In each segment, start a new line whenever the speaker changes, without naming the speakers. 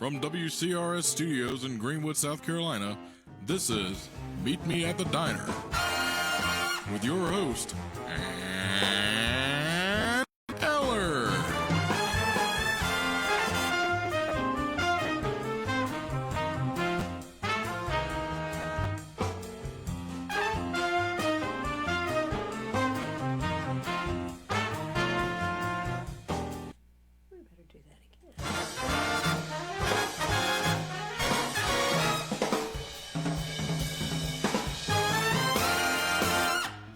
From WCRS Studios in Greenwood, South Carolina, this is Meet Me at the Diner with your host, Ann Eller.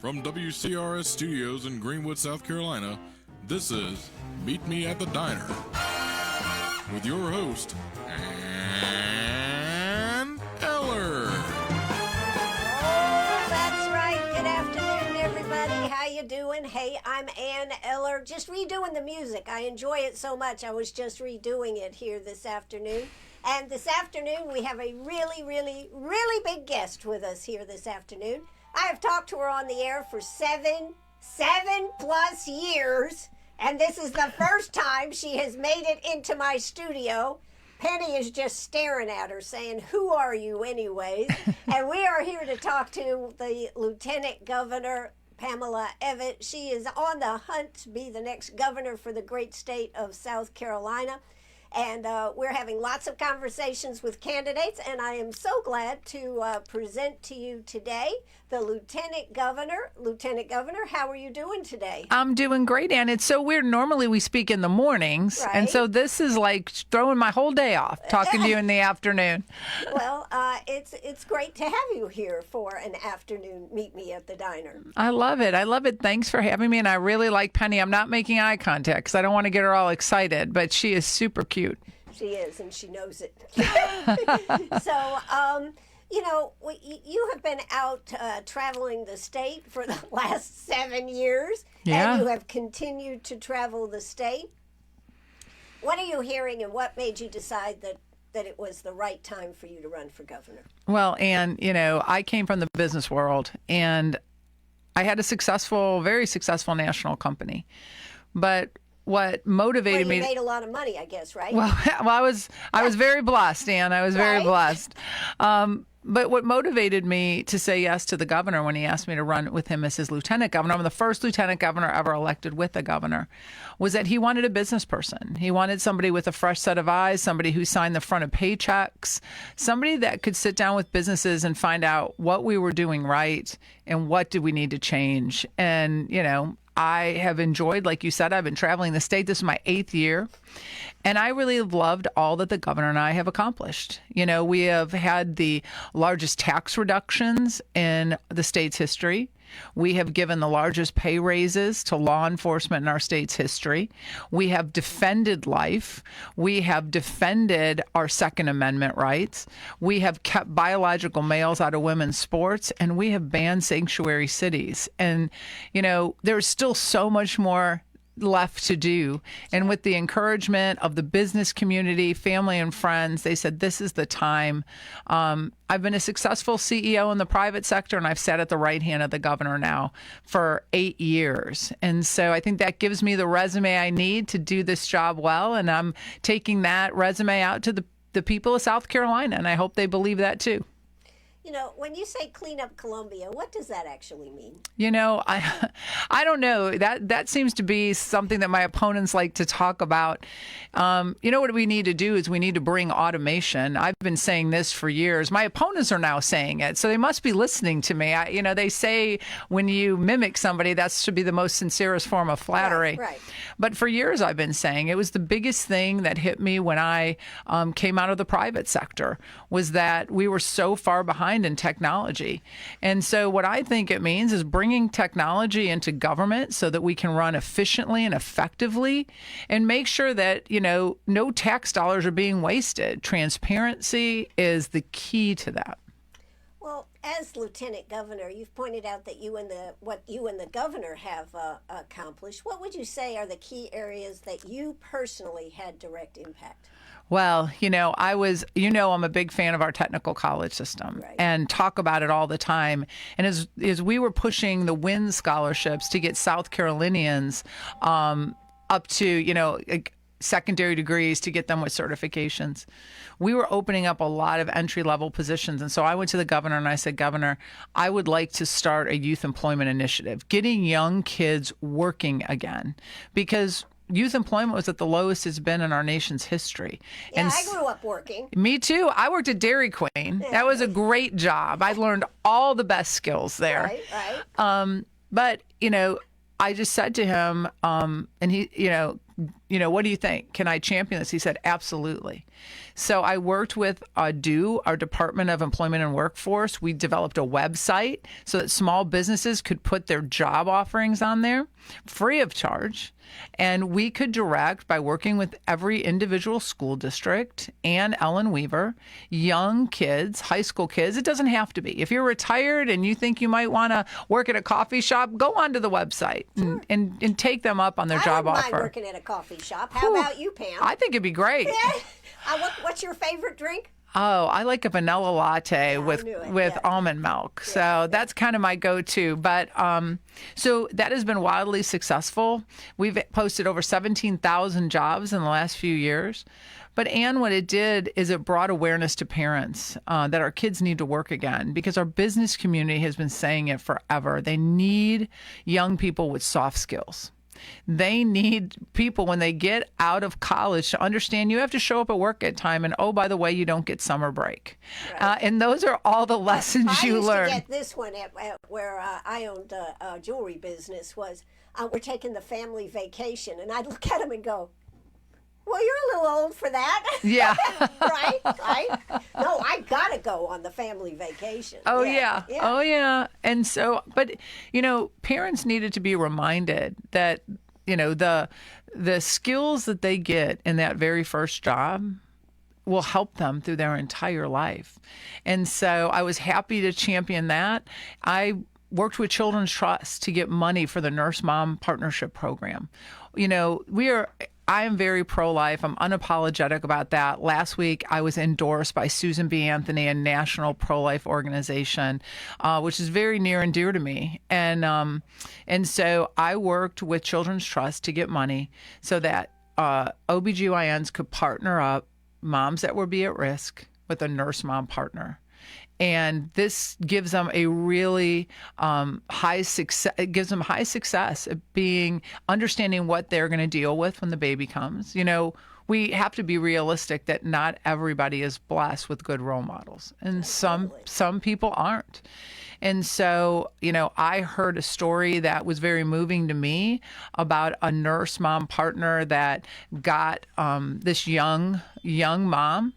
From WCRS Studios in Greenwood, South Carolina, this is Meet Me at the Diner with your host, Ann Eller.
Oh, that's right. Good afternoon, everybody. How you doing? Hey, I'm Ann Eller. Just redoing the music. I enjoy it so much. I was just redoing it here this afternoon. And this afternoon, we have a really big guest with us here this afternoon. I have talked to her on the air for seven plus years, and this is the first time she has made it into my studio. Penny is just staring at her saying, "Who are you anyways?" And we are here to talk to the Lieutenant Governor, Pamela Evette. She is on the hunt to be the next governor for the great state of South Carolina. And we're having lots of conversations with candidates, and I am so glad to present to you today the Lieutenant Governor. Lieutenant Governor, how are you doing today?
I'm doing great, Ann. It's so weird. Normally we speak in the mornings,
right.
And so this is like throwing my whole day off, talking to you in the afternoon.
Well, it's great to have you here for an afternoon Meet Me at the Diner.
I love it. Thanks for having me, and I really like Penny. I'm not making eye contact because I don't want to get her all excited, but she is super cute.
She is, and she knows it. So, you have been out traveling the state for the last 7 years,
Yeah.
And you have continued to travel the state. What are you hearing, and what made you decide that it was the right time for you to run for governor?
Well, Ann, I came from the business world, and I had a very successful national company. But what motivated me?
You made a lot of money, I guess, right?
Well, I was very blessed, Ann. I was very blessed. But what motivated me to say yes to the governor when he asked me to run with him as his lieutenant governor, I'm the first lieutenant governor ever elected with a governor, was that he wanted a business person. He wanted somebody with a fresh set of eyes, somebody who signed the front of paychecks, somebody that could sit down with businesses and find out what we were doing right and what did we need to change. And, I have enjoyed, like you said, I've been traveling the state. This is my 8th year. And I really have loved all that the governor and I have accomplished. We have had the largest tax reductions in the state's history. We have given the largest pay raises to law enforcement in our state's history. We have defended life. We have defended our Second Amendment rights. We have kept biological males out of women's sports, and we have banned sanctuary cities. And, there's still so much more left to do. And with the encouragement of the business community, family and friends, they said, this is the time. I've been a successful CEO in the private sector, and I've sat at the right hand of the governor now for 8 years. And so I think that gives me the resume I need to do this job well. And I'm taking that resume out to the people of South Carolina, and I hope they believe that too.
When you say clean up Columbia, what does that actually mean?
I don't know. That seems to be something that my opponents like to talk about. What we need to do is we need to bring automation. I've been saying this for years. My opponents are now saying it, so they must be listening to me. They say when you mimic somebody, that should be the most sincerest form of flattery.
Right.
But for years I've been saying it was the biggest thing that hit me when I came out of the private sector was that we were so far behind in technology. And so what I think it means is bringing technology into government so that we can run efficiently and effectively and make sure that, no tax dollars are being wasted. Transparency is the key to that.
Well, as Lieutenant Governor, you've pointed out that what you and the governor have accomplished. What would you say are the key areas that you personally had direct impact?
Well, I'm a big fan of our technical college system,
right,
and talk about it all the time. And as we were pushing the WIN scholarships to get South Carolinians up to, secondary degrees to get them with certifications. We were opening up a lot of entry-level positions. And so I went to the governor and I said, Governor, I would like to start a youth employment initiative, getting young kids working again, because youth employment was at the lowest it's been in our nation's history.
Yeah,
and
I grew up working.
Me too. I worked at Dairy Queen. That was a great job. I learned all the best skills there.
Right.
But, I just said to him, and he, what do you think? Can I champion this? He said, absolutely. So I worked with DO, our Department of Employment and Workforce. We developed a website so that small businesses could put their job offerings on there free of charge. And we could direct, by working with every individual school district and Ellen Weaver, young kids, high school kids. It doesn't have to be. If you're retired and you think you might want to work at a coffee shop, go onto the website and take them up on their job offer.
I don't mind working at a coffee shop. How about you, Pam?
I think it'd be great.
What's your favorite drink?
Oh, I like a vanilla latte with almond milk. So that's kind of my go-to. But so that has been wildly successful. We've posted over 17,000 jobs in the last few years. But Ann, what it did is it brought awareness to parents that our kids need to work again, because our business community has been saying it forever. They need young people with soft skills. They need people when they get out of college to understand you have to show up at work at time. And, oh, by the way, you don't get summer break. Right. And those are all the lessons you learn.
I used to get this one at where I owned a jewelry business was we're taking the family vacation. And I'd look at them and go, well, you're a little old for that.
Yeah.
Right. No, I got to go on the family vacation.
Oh, yeah. Oh, yeah. And so, but, parents needed to be reminded that, the skills that they get in that very first job will help them through their entire life. And so I was happy to champion that. I worked with Children's Trust to get money for the Nurse Mom Partnership Program. I am very pro-life. I'm unapologetic about that. Last week, I was endorsed by Susan B. Anthony, a national pro-life organization, which is very near and dear to me. And so I worked with Children's Trust to get money so that OBGYNs could partner up moms that would be at risk with a nurse mom partner. And this gives them a really high success. It gives them high success at understanding what they're going to deal with when the baby comes. We have to be realistic that not everybody is blessed with good role models, and some people aren't. And so, I heard a story that was very moving to me about a nurse mom partner that got this young mom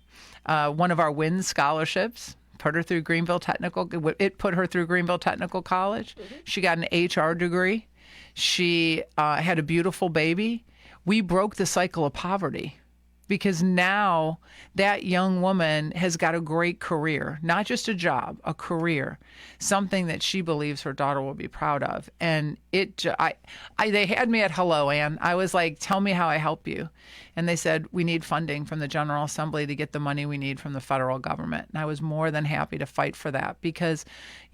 one of our WIN scholarships. Put her through Greenville Technical. It put her through Greenville Technical College. Mm-hmm. She got an HR degree. She had a beautiful baby. We broke the cycle of poverty, because now that young woman has got a great career, not just a job, a career, something that she believes her daughter will be proud of. And they had me at hello, Ann. I was like, tell me how I help you. And they said, we need funding from the General Assembly to get the money we need from the federal government. And I was more than happy to fight for that, because,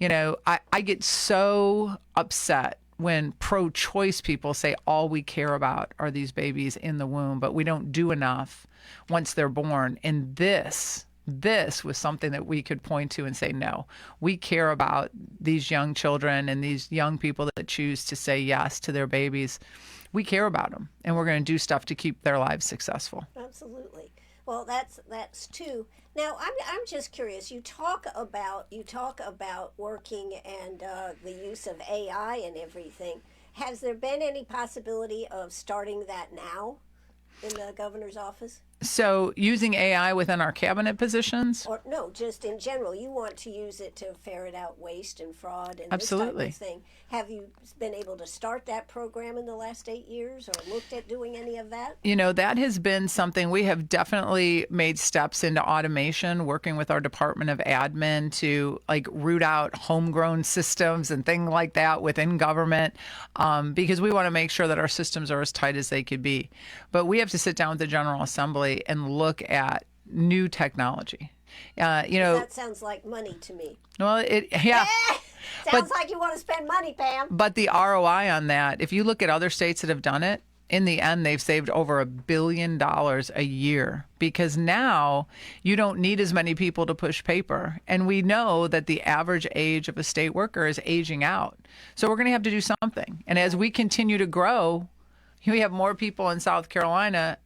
I get so upset when pro-choice people say all we care about are these babies in the womb, but we don't do enough once they're born. And this was something that we could point to and say, no, we care about these young children and these young people that choose to say yes to their babies. We care about them, and we're going to do stuff to keep their lives successful.
Absolutely. Well, that's two. Now, I'm just curious. You talk about working and the use of AI and everything. Has there been any possibility of starting that now in the governor's office?
So using AI within our cabinet positions?
Or no, just in general. You want to use it to ferret out waste and fraud and
Absolutely.
This type of thing. Have you been able to start that program in the last 8 years, or looked at doing any of that? That
has been something we have definitely made steps into automation, working with our Department of Admin to root out homegrown systems and things like that within government, because we want to make sure that our systems are as tight as they could be. But we have to sit down with the General Assembly and look at new technology.
That sounds like money to me.
Well,
Sounds like you want to spend money, Pam.
But the ROI on that, if you look at other states that have done it, in the end, they've saved over $1 billion a year because now you don't need as many people to push paper. And we know that the average age of a state worker is aging out. So we're going to have to do something. And as we continue to grow, we have more people in South Carolina.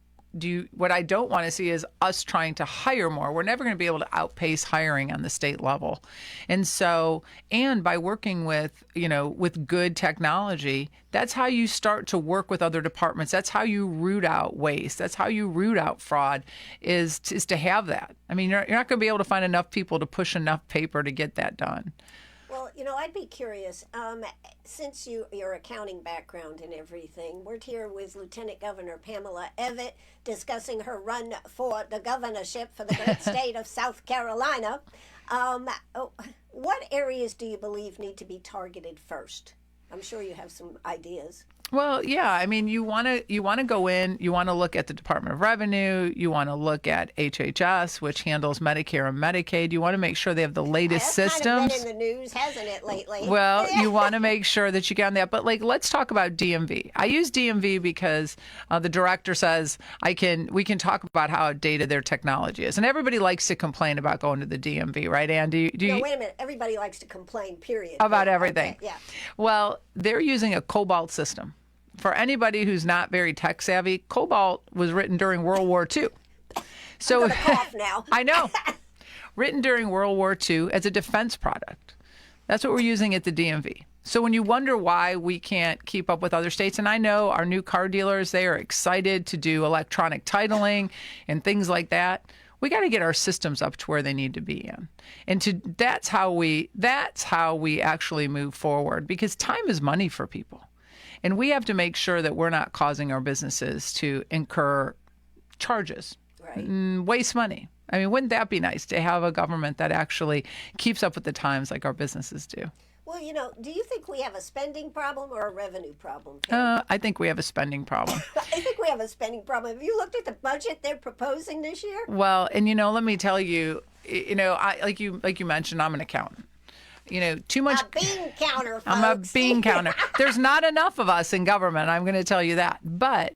What I don't want to see is us trying to hire more. We're never going to be able to outpace hiring on the state level. And so, and by working with, with good technology, that's how you start to work with other departments. That's how you root out waste. That's how you root out fraud is to have that. I mean, you're not going to be able to find enough people to push enough paper to get that done.
Well, I'd be curious, since your accounting background and everything, we're here with Lieutenant Governor Pamela Evette discussing her run for the governorship for the great state of South Carolina. What areas do you believe need to be targeted first? I'm sure you have some ideas.
Well, yeah. I mean, you want to go in. You want to look at the Department of Revenue. You want to look at HHS, which handles Medicare and Medicaid. You want to make sure they have the latest systems.
Kind of been in the news, hasn't it, lately?
Well, you want to make sure that you get on that. But let's talk about DMV. I use DMV because the director says we can talk about how outdated their technology is, and everybody likes to complain about going to the DMV, right, Andy?
No, wait a minute. Everybody likes to complain. Period.
About everything.
Okay, yeah.
Well, they're using a COBOL system. For anybody who's not very tech savvy, COBOL was written during World War II. So
I'm gonna cough now.
I know. Written during World War II as a defense product. That's what we're using at the DMV. So when you wonder why we can't keep up with other states, and I know our new car dealers, they are excited to do electronic titling and things like that. We got to get our systems up to where they need to be in. And that's how we actually move forward, because time is money for people. And we have to make sure that we're not causing our businesses to incur charges,
right.
Waste money. I mean, wouldn't that be nice to have a government that actually keeps up with the times like our businesses do?
Well, do you think we have a spending problem or a revenue problem?
I think we have a spending problem.
I think we have a spending problem. Have you looked at the budget they're proposing this year?
Well, and let me tell you, I like you mentioned, I'm an accountant. Too much.
A bean counter, folks.
I'm a bean counter. There's not enough of us in government. I'm going to tell you that. But,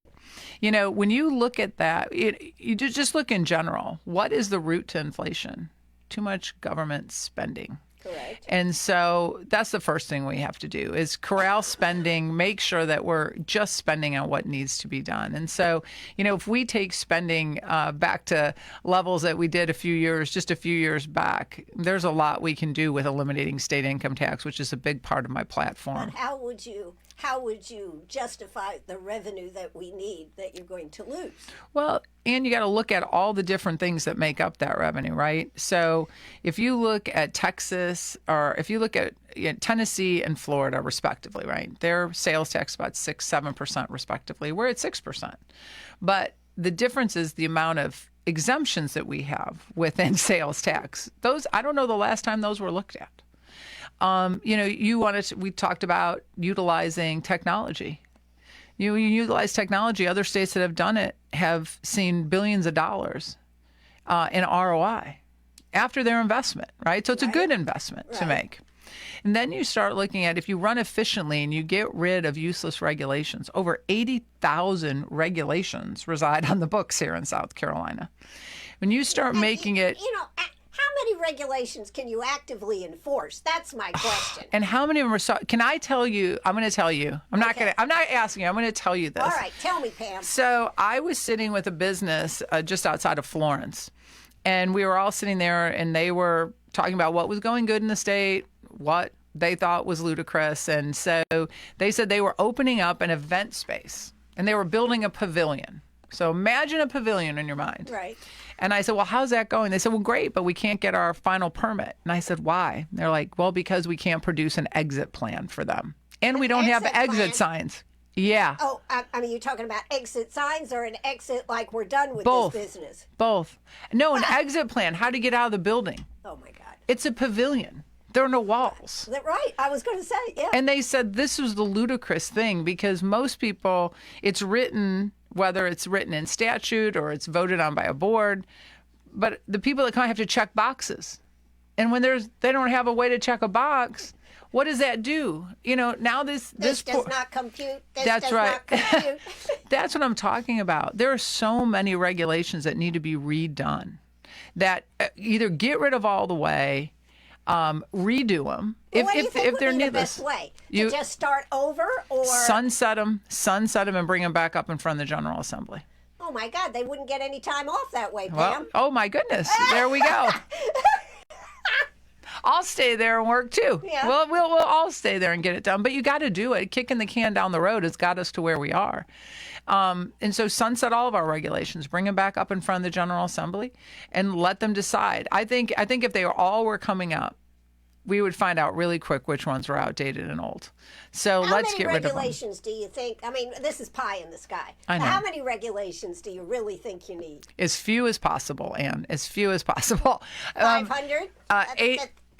when you look at that, you just look in general. What is the root to inflation? Too much government spending.
Correct.
And so that's the first thing we have to do is corral spending, make sure that we're just spending on what needs to be done. And so, if we take spending back to levels that we did just a few years back, there's a lot we can do with eliminating state income tax, which is a big part of my platform.
But how would you justify the revenue that we need that you're going to lose?
Well, and you got to look at all the different things that make up that revenue, right? So if you look at Texas, or if you look at Tennessee and Florida, respectively, right? Their sales tax about 6-7% respectively. We're at 6%. But the difference is the amount of exemptions that we have within sales tax. Those, I don't know the last time those were looked at. We talked about utilizing technology. You utilize technology. Other states that have done it have seen billions of dollars in ROI after their investment, right? So it's a good investment to make. And then you start looking at, if you run efficiently and you get rid of useless regulations, over 80,000 regulations reside on the books here in South Carolina. When you start making it...
How many regulations can you actively enforce? That's my question.
And how many of them are can I tell you? I'm going to tell you. I'm not asking you. I'm going to tell you this.
All right. Tell me, Pam.
So I was sitting with a business just outside of Florence, and we were all sitting there, and they were talking about what was going good in the state, what they thought was ludicrous. And so they said they were opening up an event space, and they were building a pavilion. So imagine a pavilion in your mind.
Right.
And I said, well, how's that going? They said, well, great, but we can't get our final permit. And I said, why? They're like, well, because we can't produce an exit plan for them. And we don't have exit signs. Yeah.
Oh, I mean, you're talking about exit signs or an exit like we're done with
Both.
this business?
Both. No, an exit plan. How to get out of the building.
Oh, my God.
It's a pavilion. There are no walls.
Right. I was going to say, yeah.
And they said this was the ludicrous thing, because most people, it's written, whether it's written in statute or it's voted on by a board, but the people that come have to check boxes. And when they don't have a way to check a box, what does that do? Now this
does not compute. This
That's
does
right.
not compute.
That's what I'm talking about. There are so many regulations that need to be redone. That either get rid of all the way, redo them
What do you think
if
would
they're
be
needless.
the best way? To just start over, or
sunset them, and bring them back up in front of the General Assembly.
Oh my God, they wouldn't get any time off that way, Pam.
Well, oh my goodness, there we go. I'll stay there and work too.
Yeah.
Well, we'll all stay there and get it done. But you got to do it. Kicking the can down the road has got us to where we are. And so sunset all of our regulations, bring them back up in front of the General Assembly, and let them decide. I think if they all were coming up, we would find out really quick which ones were outdated and old. So let's get rid of them.
How many regulations do you think? I mean, this is pie in the sky.
I know.
How many regulations do you really think you need?
As few as possible, Ann. As few as possible.
500?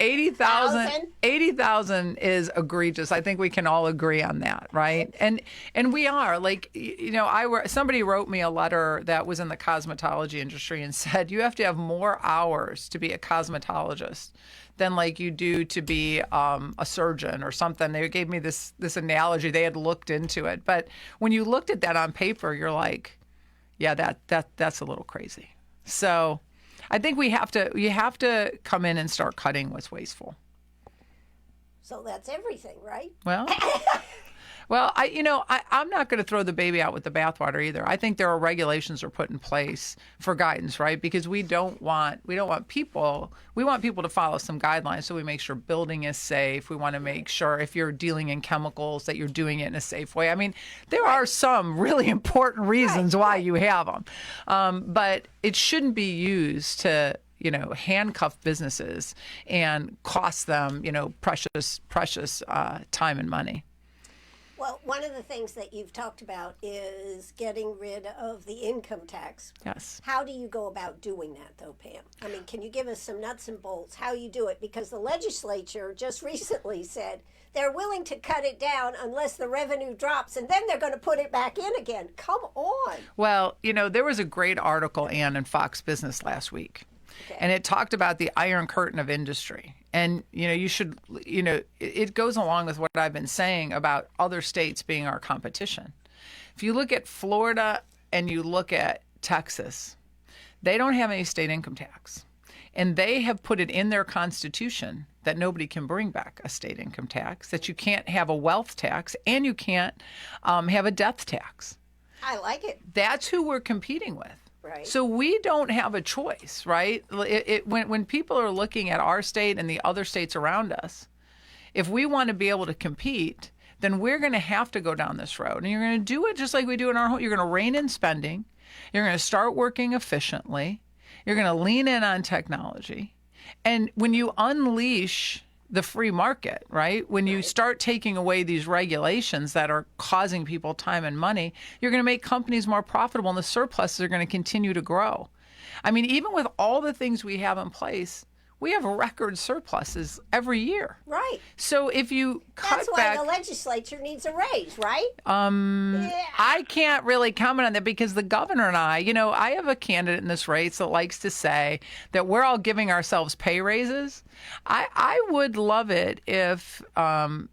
80,000 is egregious. I think we can all agree on that, right? And we are like, somebody wrote me a letter that was in the cosmetology industry and said you have to have more hours to be a cosmetologist than like you do to be a surgeon or something. They gave me this analogy. They had looked into it, but when you looked at that on paper, you're like, yeah, that's a little crazy. So I think you have to come in and start cutting what's wasteful.
So that's everything, right?
Well, I'm not going to throw the baby out with the bathwater either. I think there are regulations are put in place for guidance, right? Because we want people to follow some guidelines, so we make sure building is safe. We want to make sure if you're dealing in chemicals that you're doing it in a safe way. I mean, there are some really important reasons why you have them, but it shouldn't be used to handcuff businesses and cost them precious time and money.
Well, one of the things that you've talked about is getting rid of the income tax.
Yes.
How do you go about doing that, though, Pam? I mean, can you give us some nuts and bolts how you do it? Because the legislature just recently said they're willing to cut it down unless the revenue drops, and then they're going to put it back in again. Come on. Well,
there was a great article, Ann, in Fox Business last week.
Okay.
And it talked about the iron curtain of industry. And, it goes along with what I've been saying about other states being our competition. If you look at Florida and you look at Texas, they don't have any state income tax. And they have put it in their constitution that nobody can bring back a state income tax, that you can't have a wealth tax, and you can't have a death tax.
I like it.
That's who we're competing with.
Right.
So we don't have a choice, right? When people are looking at our state and the other states around us, if we want to be able to compete, then we're going to have to go down this road. And you're going to do it just like we do in our home. You're going to rein in spending. You're going to start working efficiently. You're going to lean in on technology. And when you unleash the free market, right? When you start taking away these regulations that are causing people time and money, you're going to make companies more profitable, and the surpluses are going to continue to grow. I mean, even with all the things we have in place, we have record surpluses every year.
Right.
So if you cut
That's why
back,
the legislature needs a raise, right?
I can't really comment on that because the governor and I have a candidate in this race that likes to say that we're all giving ourselves pay raises. I would love it if the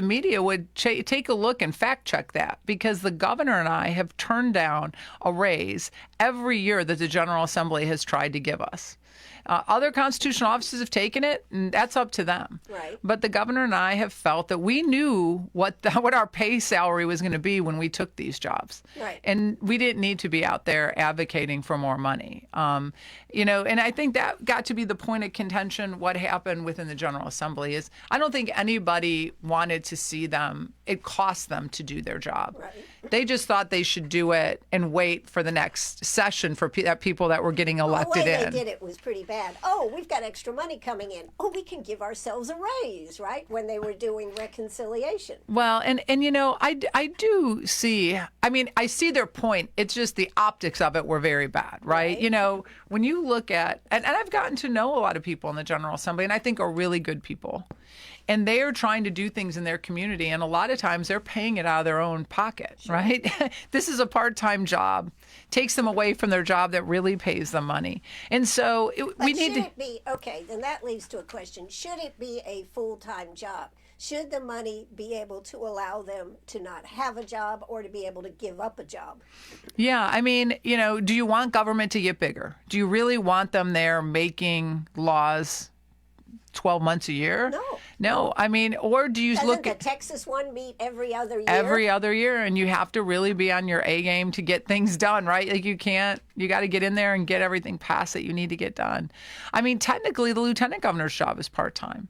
media would take a look and fact check that, because the governor and I have turned down a raise every year that the General Assembly has tried to give us. Other constitutional offices have taken it, and that's up to them.
Right.
But the governor and I have felt that we knew what our pay salary was going to be when we took these jobs.
Right.
And we didn't need to be out there advocating for more money. And I think that got to be the point of contention. What happened within the General Assembly is I don't think anybody wanted to see it cost them to do their job.
Right.
They just thought they should do it and wait for the next session for people that were getting elected
the way
in.
they did it was pretty bad. Oh, we've got extra money coming in. Oh, we can give ourselves a raise, right? When they were doing reconciliation.
Well, and I do see, I see their point. It's just the optics of it were very bad, right? When you look at, and I've gotten to know a lot of people in the General Assembly, and I think are really good people. And they are trying to do things in their community, and a lot of times they're paying it out of their own pocket, right? This is a part-time job, takes them away from their job that really pays them money. And so we need
should
to.
it be, okay, then that leads to a question. Should it be a full-time job? Should the money be able to allow them to not have a job or to be able to give up a job?
Yeah, I mean, do you want government to get bigger? Do you really want them there making laws 12 months a year? No. I mean, or do you look
at the Texas one meet every other year?
Every other year, and you have to really be on your A game to get things done, right? Like you got to get in there and get everything passed that you need to get done. I mean, technically, the lieutenant governor's job is part-time.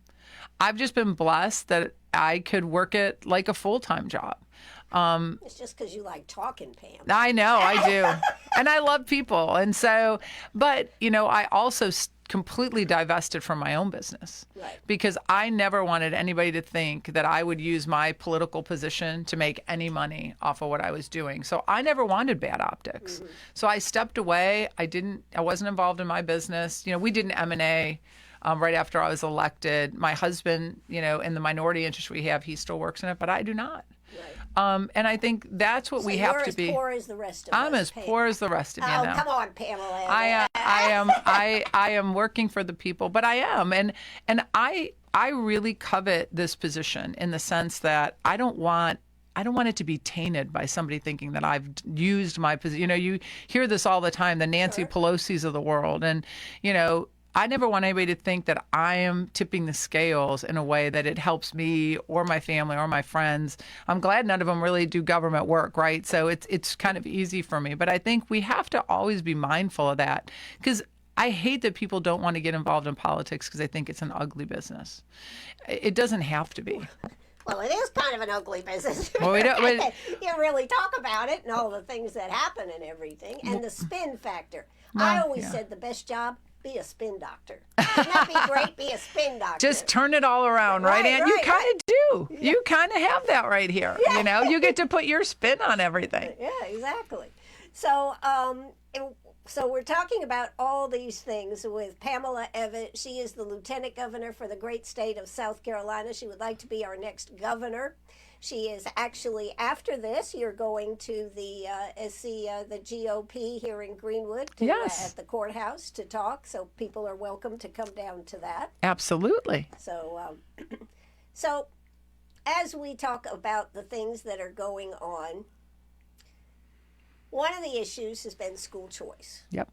I've just been blessed that I could work it like a full-time job.
It's just because you like talking, Pam.
I know, I do. And I love people. And so, but, I also completely divested from my own business.
Right.
Because I never wanted anybody to think that I would use my political position to make any money off of what I was doing. So I never wanted bad optics. Mm-hmm. So I stepped away. I wasn't involved in my business. We did an M&A. Right after I was elected. My husband, in the minority interest we have, he still works in it, but I do not. Right. And I think that's what we have to be.
You're as poor as the rest of us.
I'm as poor as the rest of you now.
Come on, Pamela.
I am working for the people, but I am, and I really covet this position in the sense that I don't want it to be tainted by somebody thinking that I've used my position. You hear this all the time, the Nancy Pelosi's of the world, and I never want anybody to think that I am tipping the scales in a way that it helps me or my family or my friends. I'm glad none of them really do government work, right? So it's kind of easy for me. But I think we have to always be mindful of that, because I hate that people don't want to get involved in politics because they think it's an ugly business. It doesn't have to be.
Well, it is kind of an ugly business.
Well,
you really talk about it and all the things that happen and everything, and the spin factor. I always said the best job, be a spin doctor. Wouldn't that be great? Be a spin doctor.
Just turn it all around, right? And you kind of do. Yeah. You kind of have that right here. Yeah. You get to put your spin on everything.
Yeah, exactly. So, so we're talking about all these things with Pamela Evette. She is the lieutenant governor for the great state of South Carolina. She would like to be our next governor. She is actually, after this, you're going to the GOP here in Greenwood at the courthouse to talk. So people are welcome to come down to that.
Absolutely.
So, so as we talk about the things that are going on, one of the issues has been school choice.
Yep.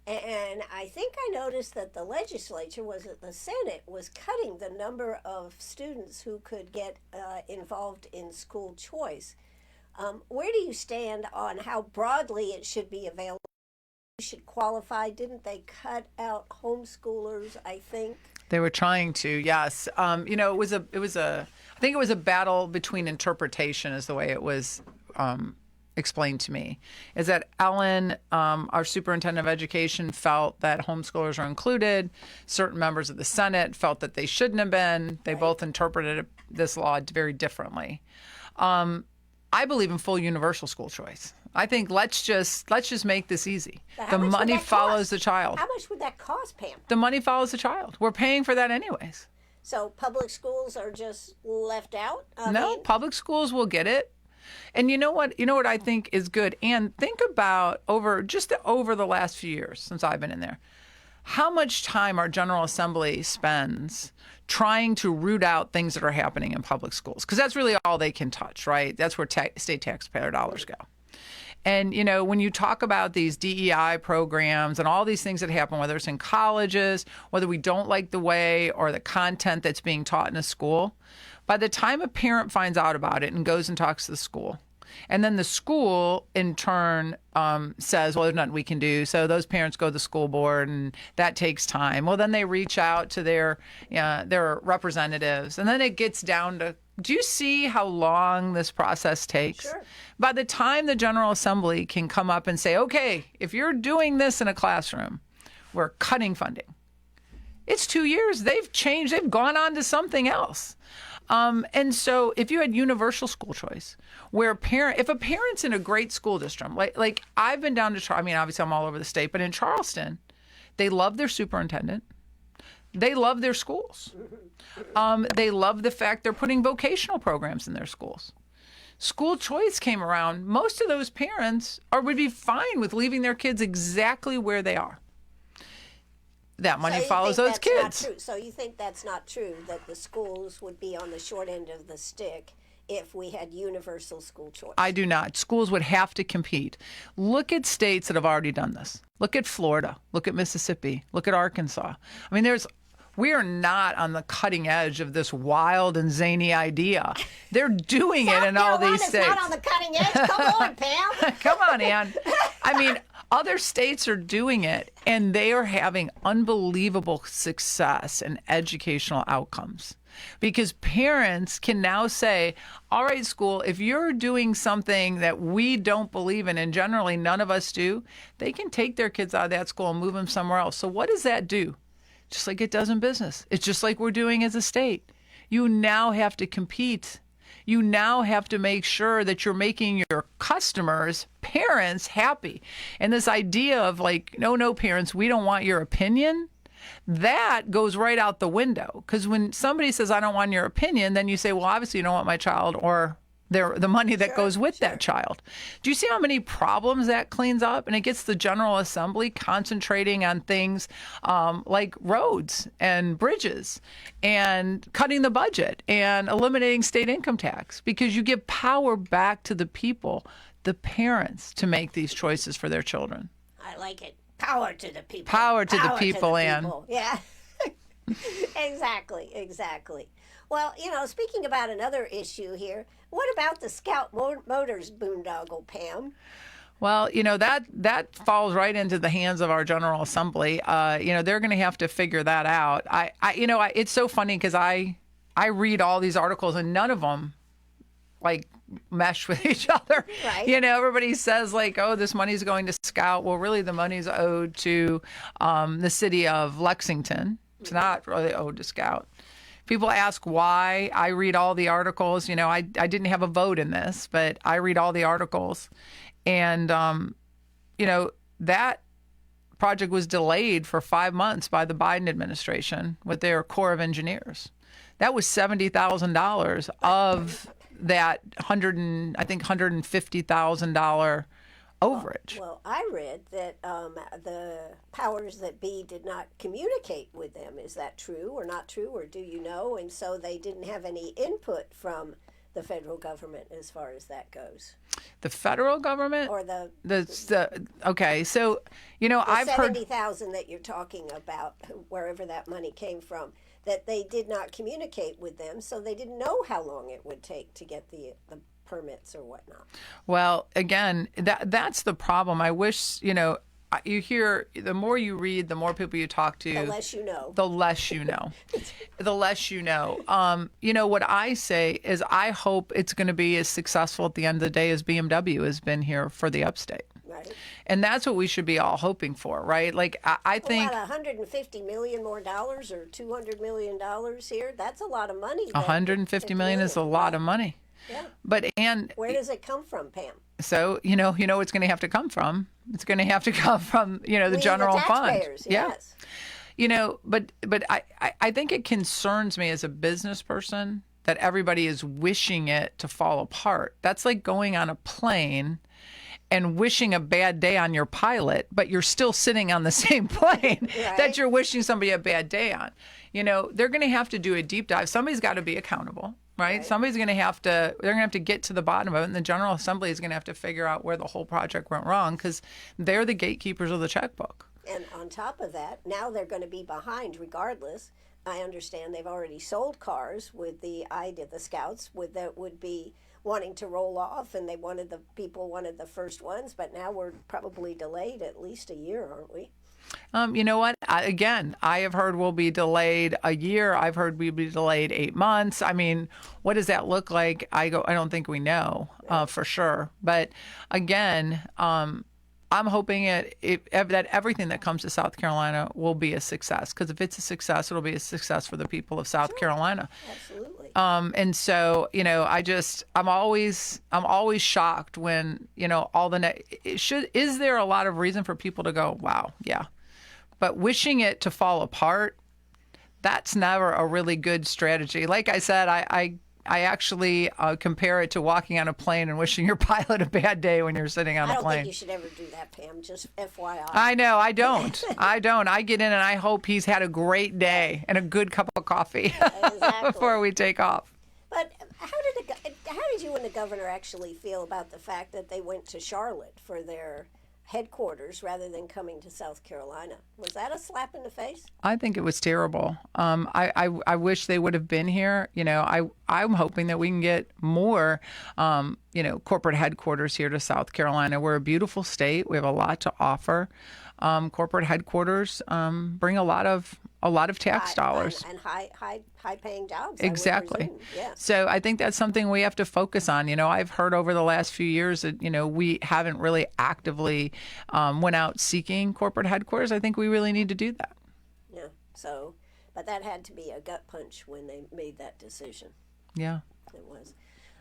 And I think I noticed that the legislature, the Senate, was cutting the number of students who could get involved in school choice. Where do you stand on how broadly it should be available? You should qualify. Didn't they cut out homeschoolers, I think?
They were trying to, yes. I think it was a battle between interpretation, is the way it was explained to me, is that Ellen, our superintendent of education, felt that homeschoolers are included. Certain members of the Senate felt that they shouldn't have been. They both interpreted this law very differently. I believe in full universal school choice. I think let's just make this easy. The money follows the child.
How much would that cost, Pam?
The money follows the child. We're paying for that anyways.
So public schools are just left out?
Public schools will get it. And you know what I think is good? And think about over the last few years since I've been in there, how much time our General Assembly spends trying to root out things that are happening in public schools. Because that's really all they can touch, right? That's where state taxpayer dollars go. And, when you talk about these DEI programs and all these things that happen, whether it's in colleges, whether we don't like the way or the content that's being taught in a school, by the time a parent finds out about it and goes and talks to the school, and then the school in turn says, well, there's nothing we can do. So those parents go to the school board, and that takes time. Well, then they reach out to their representatives, and then it gets down to, do you see how long this process takes?
Sure.
By the time the General Assembly can come up and say, okay, if you're doing this in a classroom, we're cutting funding. It's 2 years. They've changed. They've gone on to something else. And so if you had universal school choice, where if a parent's in a great school district, like I've been down to, obviously I'm all over the state, but in Charleston, they love their superintendent. They love their schools. They love the fact they're putting vocational programs in their schools. School choice came around. Most of those parents would be fine with leaving their kids exactly where they are. that money
So you
follows
think
those
that's not
kids.
true. So you think that's not true, that the schools would be on the short end of the stick if we had universal school choice?
I do not. Schools would have to compete. Look at states that have already done this. Look at Florida. Look at Mississippi. Look at Arkansas. I mean, we are not on the cutting edge of this wild and zany idea. They're doing it in all these states.
Not on the cutting edge. Come on, Pam.
Come on, Ann. I mean, other states are doing it, and they are having unbelievable success and educational outcomes. Because parents can now say, all right, school, if you're doing something that we don't believe in, and generally none of us do, they can take their kids out of that school and move them somewhere else. So what does that do? Just like it does in business. It's just like we're doing as a state. You now have to compete. You now have to make sure that you're making your customers, parents, happy. And this idea of like, no, parents, we don't want your opinion, that goes right out the window. Because when somebody says, I don't want your opinion, then you say, well, obviously you don't want my child or the money that goes with that child. Do you see how many problems that cleans up? And it gets the General Assembly concentrating on things like roads and bridges and cutting the budget and eliminating state income tax, because you give power back to the people, the parents, to make these choices for their children.
I like it. Power to the people.
Power to the people, Ann.
Yeah. Exactly. Well, speaking about another issue here, what about the Scout Motors boondoggle, Pam?
Well, that falls right into the hands of our General Assembly. They're going to have to figure that out. It's so funny because I read all these articles and none of them mesh with each other.
Right.
Everybody says oh, this money's going to Scout. Well, really the money's owed to the city of Lexington. It's not really owed to Scout. People ask why. I read all the articles. I didn't have a vote in this, but I read all the articles. And, that project was delayed for 5 months by the Biden administration with their Corps of Engineers. That was $70,000 of that $150,000 overage.
Well, I read that the powers that be did not communicate with them. Is that true or not true, or do you know? And so they didn't have any input from the federal government as far as that goes.
The federal government,
or the
okay. So I've heard
70,000 that you're talking about, wherever that money came from, that they did not communicate with them, so they didn't know how long it would take to get the permits or whatnot.
Well, again, that's the problem. I wish, you hear, the more you read, the more people you talk to,
The less you know.
The less you know. The less you know. What I say is I hope it's going to be as successful at the end of the day as BMW has been here for the upstate.
Right.
And that's what we should be all hoping for, right? I think
$150 million more dollars or $200 million here, that's a lot of money.
$150 million is a lot of money.
Yeah.
But
where does it come from, Pam?
So, it's going to have to come from. It's going to have to come from, the general fund.
Yes.
But I think it concerns me as a business person that everybody is wishing it to fall apart. That's like going on a plane and wishing a bad day on your pilot, but you're still sitting on the same plane that you're wishing somebody a bad day on. They're going to have to do a deep dive. Somebody's got to be accountable. Right? Somebody's going to have to, they're going to have to get to the bottom of it. And the General Assembly is going to have to figure out where the whole project went wrong, because they're the gatekeepers of the checkbook.
And on top of that, now they're going to be behind regardless. I understand they've already sold cars with the Scouts that would be wanting to roll off, and people wanted the first ones, but now we're probably delayed at least a year, aren't we?
You know what? I have heard we'll be delayed a year. I've heard we'll be delayed 8 months. I mean, what does that look like? I don't think we know for sure. But again, I'm hoping that everything that comes to South Carolina will be a success. Because if it's a success, it'll be a success for the people of South Carolina.
Absolutely.
And so, I'm always shocked when, is there a lot of reason for people to go, wow, yeah. But wishing it to fall apart, that's never a really good strategy. Like I said, I I actually compare it to walking on a plane and wishing your pilot a bad day when you're sitting on a
I don't
plane.
think you should ever do that, Pam. Just FYI.
I know. I don't. I don't. I get in and I hope he's had a great day and a good cup of coffee
Exactly.
before we take off.
But how did you and the governor actually feel about the fact that they went to Charlotte for their headquarters rather than coming to South Carolina? Was that a slap in the face?
I think it was terrible. I wish they would have been here. I'm hoping that we can get more, corporate headquarters here to South Carolina. We're a beautiful state. We have a lot to offer. Corporate headquarters bring a lot of tax dollars
and high paying jobs.
Exactly.
I would presume. Yeah.
So I think that's something we have to focus on. I've heard over the last few years that we haven't really actively went out seeking corporate headquarters. I think we really need to do that.
Yeah. So, but that had to be a gut punch when they made that decision.
Yeah.
It was.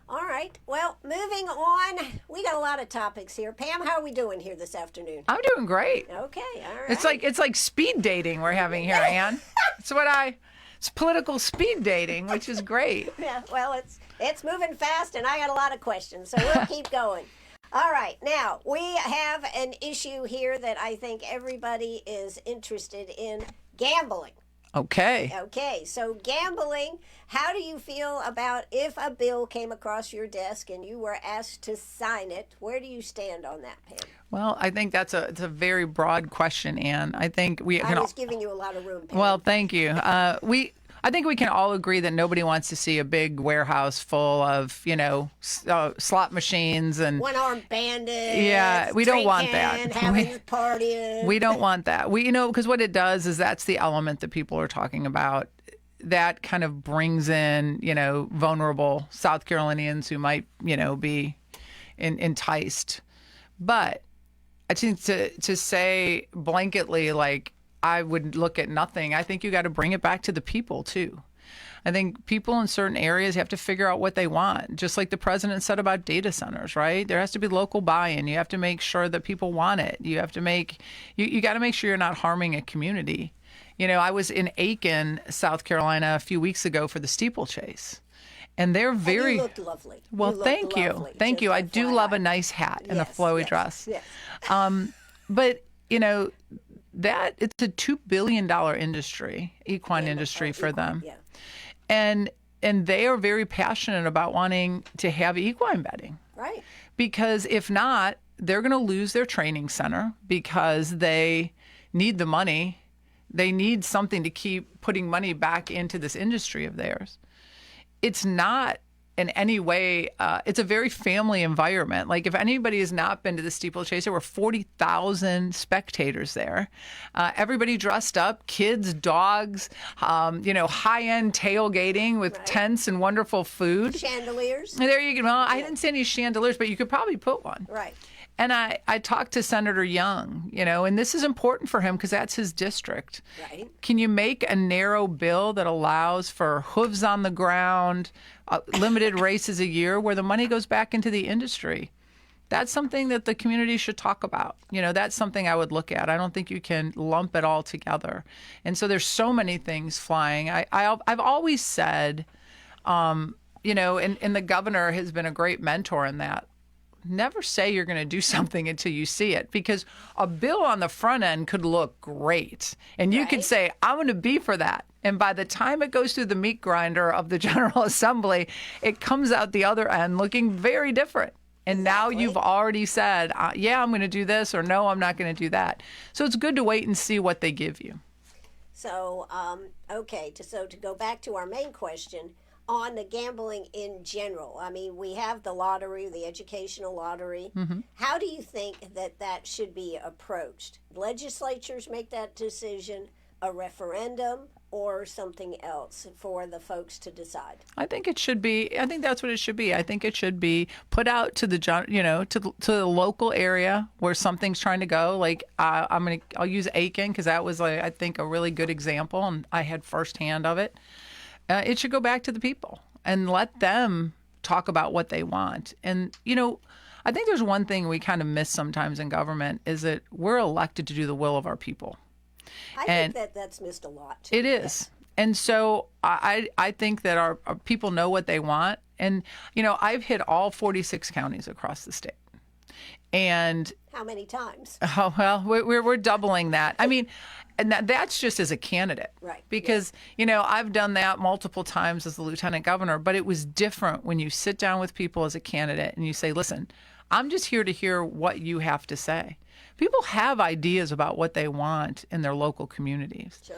All right. Well, moving on. We got a lot of topics here. Pam, how are we doing here this afternoon?
I'm doing great.
Okay. All right.
It's like speed dating we're having here, Ann. It's political speed dating, which is great.
Yeah. Well, it's moving fast, and I got a lot of questions, so we'll keep going. All right. Now, we have an issue here that I think everybody is interested in: gambling.
Okay.
Okay, so gambling, how do you feel about if a bill came across your desk and you were asked to sign it? Where do you stand on that, Pam?
Well, I think it's a very broad question, Ann. I think
I was giving you a lot of room, Pam.
Well, thank you. I think we can all agree that nobody wants to see a big warehouse full of, slot machines and
one-armed bandits.
Yeah, we don't want that.
Having partying.
We don't want that. Because what it does is that's the element that people are talking about. That kind of brings in, vulnerable South Carolinians who might, be enticed. But I think to say blanketly, like, I would look at nothing. I think you got to bring it back to the people, too. I think people in certain areas have to figure out what they want, just like the president said about data centers, right? There has to be local buy-in. You have to make sure that people want it. You have to you got to make sure you're not harming a community. I was in Aiken, South Carolina a few weeks ago for the steeplechase. And they're very...
And you looked lovely.
Well, thank you. Thank you. I do love a nice hat and a flowy dress.
Yes.
But, that it's a $2 billion industry, equine industry for them.
Yeah.
And they are very passionate about wanting to have equine betting.
Right.
Because if not, they're going to lose their training center because they need the money. They need something to keep putting money back into this industry of theirs. It's not in any way, it's a very family environment. Like if anybody has not been to the steeplechase, there were 40,000 spectators there. Everybody dressed up, kids, dogs, high-end tailgating with tents and wonderful food.
Chandeliers.
There you go. Well, I didn't see any chandeliers, but you could probably put one.
Right.
And I talked to Senator Young, and this is important for him because that's his district.
Right.
Can you make a narrow bill that allows for hooves on the ground, limited races a year where the money goes back into the industry? That's something that the community should talk about. That's something I would look at. I don't think you can lump it all together. And so there's so many things flying. I've always said, and the governor has been a great mentor in that. Never say you're going to do something until you see it, because a bill on the front end could look great. And you could say, I'm going to be for that. And by the time it goes through the meat grinder of the General Assembly, it comes out the other end looking very different. And now you've already said, yeah, I'm going to do this, or no, I'm not going to do that. So it's good to wait and see what they give you.
So, okay, so to go back to our main question, on the gambling in general. I mean, we have the lottery, the educational lottery. Mm-hmm. How do you think that should be approached? Legislatures make that decision, a referendum, or something else for the folks to decide? I think
that's what it should be. I think it should be put out to the to the local area where something's trying to go. Like I'll use Aiken because that was I think a really good example, and I had firsthand of it. It should go back to the people and let them talk about what they want. And, I think there's one thing we kind of miss sometimes in government is that we're elected to do the will of our people.
I think that's missed a lot, too.
It is. And so I think that our people know what they want. And, I've hit all 46 counties across the state. And
how many times?
Oh, well, we're doubling that. I mean, and that's just as a candidate.
Right.
Because, I've done that multiple times as the lieutenant governor, but it was different when you sit down with people as a candidate and you say, listen, I'm just here to hear what you have to say. People have ideas about what they want in their local communities.
Sure.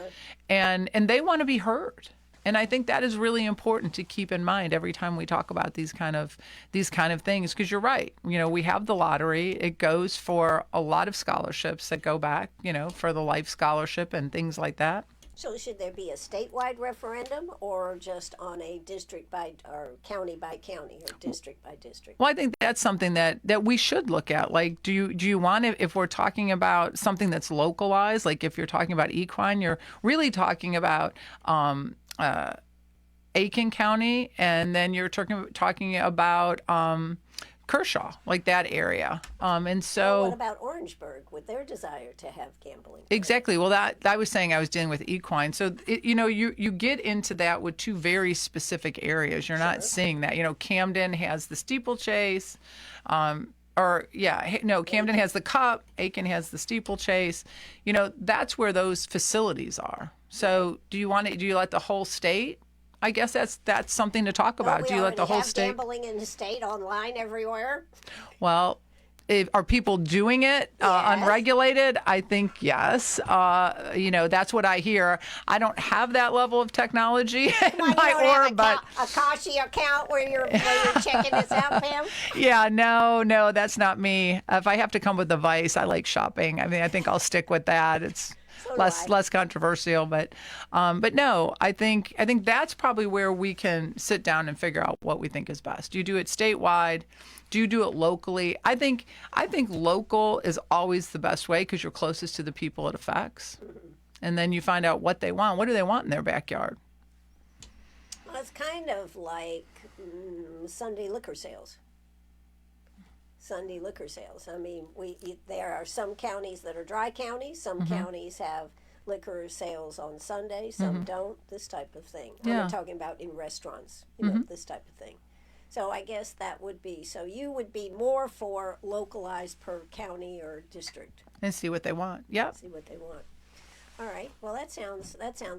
And they want to be heard. And I think that is really important to keep in mind every time we talk about these kind of things, because you're right. We have the lottery. It goes for a lot of scholarships that go back, for the life scholarship and things like that.
So should there be a statewide referendum or just on a district by or county by county or district by district?
Well, I think that's something that we should look at. Like, do you want to, if we're talking about something that's localized, like if you're talking about equine, you're really talking about Aiken County, and then you're talking about Kershaw, like that area. And so,
what about Orangeburg with their desire to have gambling?
Exactly. Well, that I was saying I was dealing with equine. So, you get into that with two very specific areas. You're not seeing that. Camden has the steeplechase. Camden has the Cup. Aiken has the steeplechase. That's where those facilities are. So, do you let the whole state? I guess that's something to talk about. Do you let the whole state?
Gambling in the state online everywhere?
Well, are people doing it unregulated? I think yes. That's what I hear. I don't have that level of technology in my org, but
a Kashi account where you're checking this out, Pam.
Yeah, no, that's not me. If I have to come with a vice, I like shopping. I mean, I think I'll stick with that. It's less controversial, but no, I think that's probably where we can sit down and figure out what we think is best. Do you do it statewide? Do you do it locally? I think local is always the best way because you're closest to the people it affects, and then you find out what they want. What do they want in their backyard?
Well, it's kind of like Sunday liquor sales. I mean, there are some counties that are dry counties. Some counties have liquor sales on Sunday. Some don't. This type of thing.
Yeah.
I'm talking about in restaurants. This type of thing. So I guess that would be. So you would be more for localized per county or district.
And see what they want. Yep.
See what they want. All right. Well, that sounds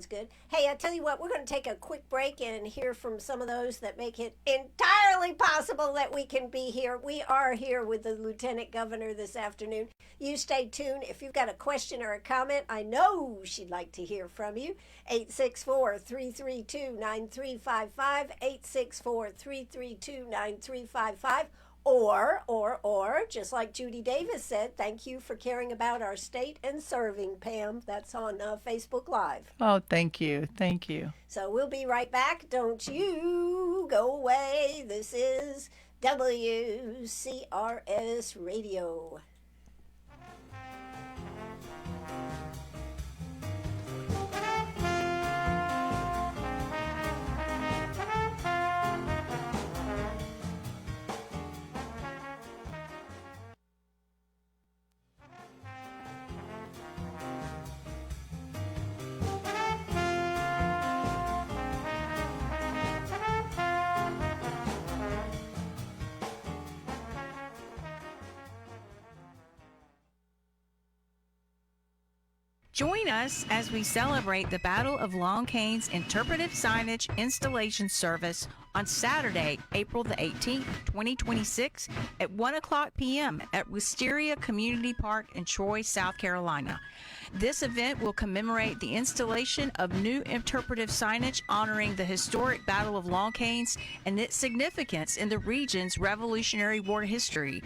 good. Hey, I tell you what, we're going to take a quick break and hear from some of those that make it entirely possible that we can be here. We are here with the Lieutenant Governor this afternoon. You stay tuned. If you've got a question or a comment, I know she'd like to hear from you. 864-332-9355, 864-332-9355. Or, just like Judy Davis said, thank you for caring about our state and serving, Pam. That's on Facebook Live.
Oh, thank you. Thank you.
So we'll be right back. Don't you go away. This is WCRS Radio.
Join us as we celebrate the Battle of Long Cane's interpretive signage installation service on Saturday, April the 18th, 2026 at 1 o'clock p.m. at Wisteria Community Park in Troy, South Carolina. This event will commemorate the installation of new interpretive signage honoring the historic Battle of Long Canes and its significance in the region's Revolutionary War history.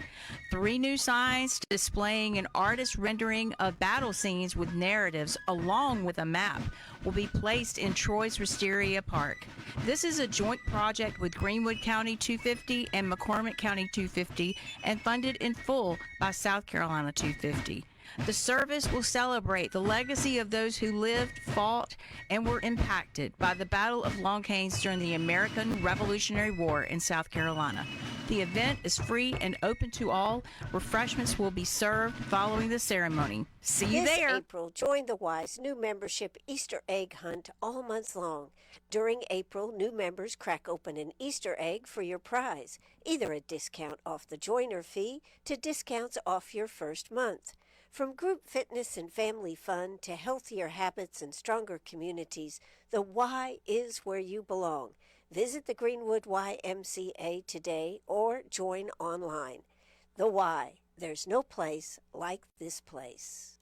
3 new signs displaying an artist rendering of battle scenes with narratives along with a map will be placed in Troy's Wisteria Park. This is a joint project with Greenwood County 250 and McCormick County 250 and funded in full by South Carolina 250. The service will celebrate the legacy of those who lived, fought, and were impacted by the Battle of Long Canes during the American Revolutionary War in South Carolina. The event is free and open to all. Refreshments will be served following the ceremony. See you
This
there.
April, join the WISE new membership Easter egg hunt all month long. During April, new members crack open an Easter egg for your prize, either a discount off the joiner fee to discounts off your first month. From group fitness and family fun to healthier habits and stronger communities, the Y is where you belong. Visit the Greenwood YMCA today or join online. The Y, there's no place like this place.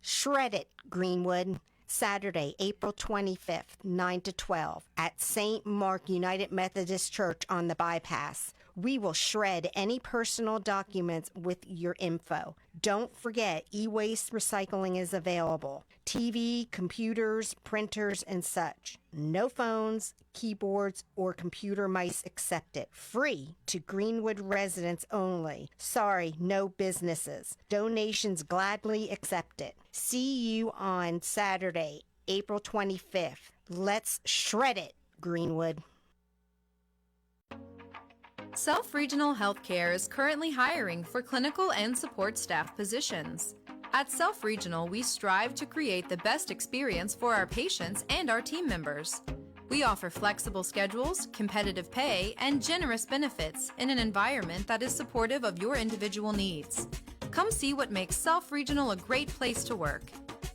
Shred It, Greenwood. Saturday, April 25th, 9 to 12, at St. Mark United Methodist Church on the Bypass. We will shred any personal documents with your info. Don't forget, e-waste recycling is available. TV, computers, printers, and such. No phones, keyboards, or computer mice accepted. Free to Greenwood residents only. Sorry, no businesses. Donations gladly accepted. See you on Saturday, April 25th. Let's shred it, Greenwood.
Self Regional Healthcare is currently hiring for clinical and support staff positions. At Self Regional, we strive to create the best experience for our patients and our team members. We offer flexible schedules, competitive pay, and generous benefits in an environment that is supportive of your individual needs. Come see what makes Self Regional a great place to work.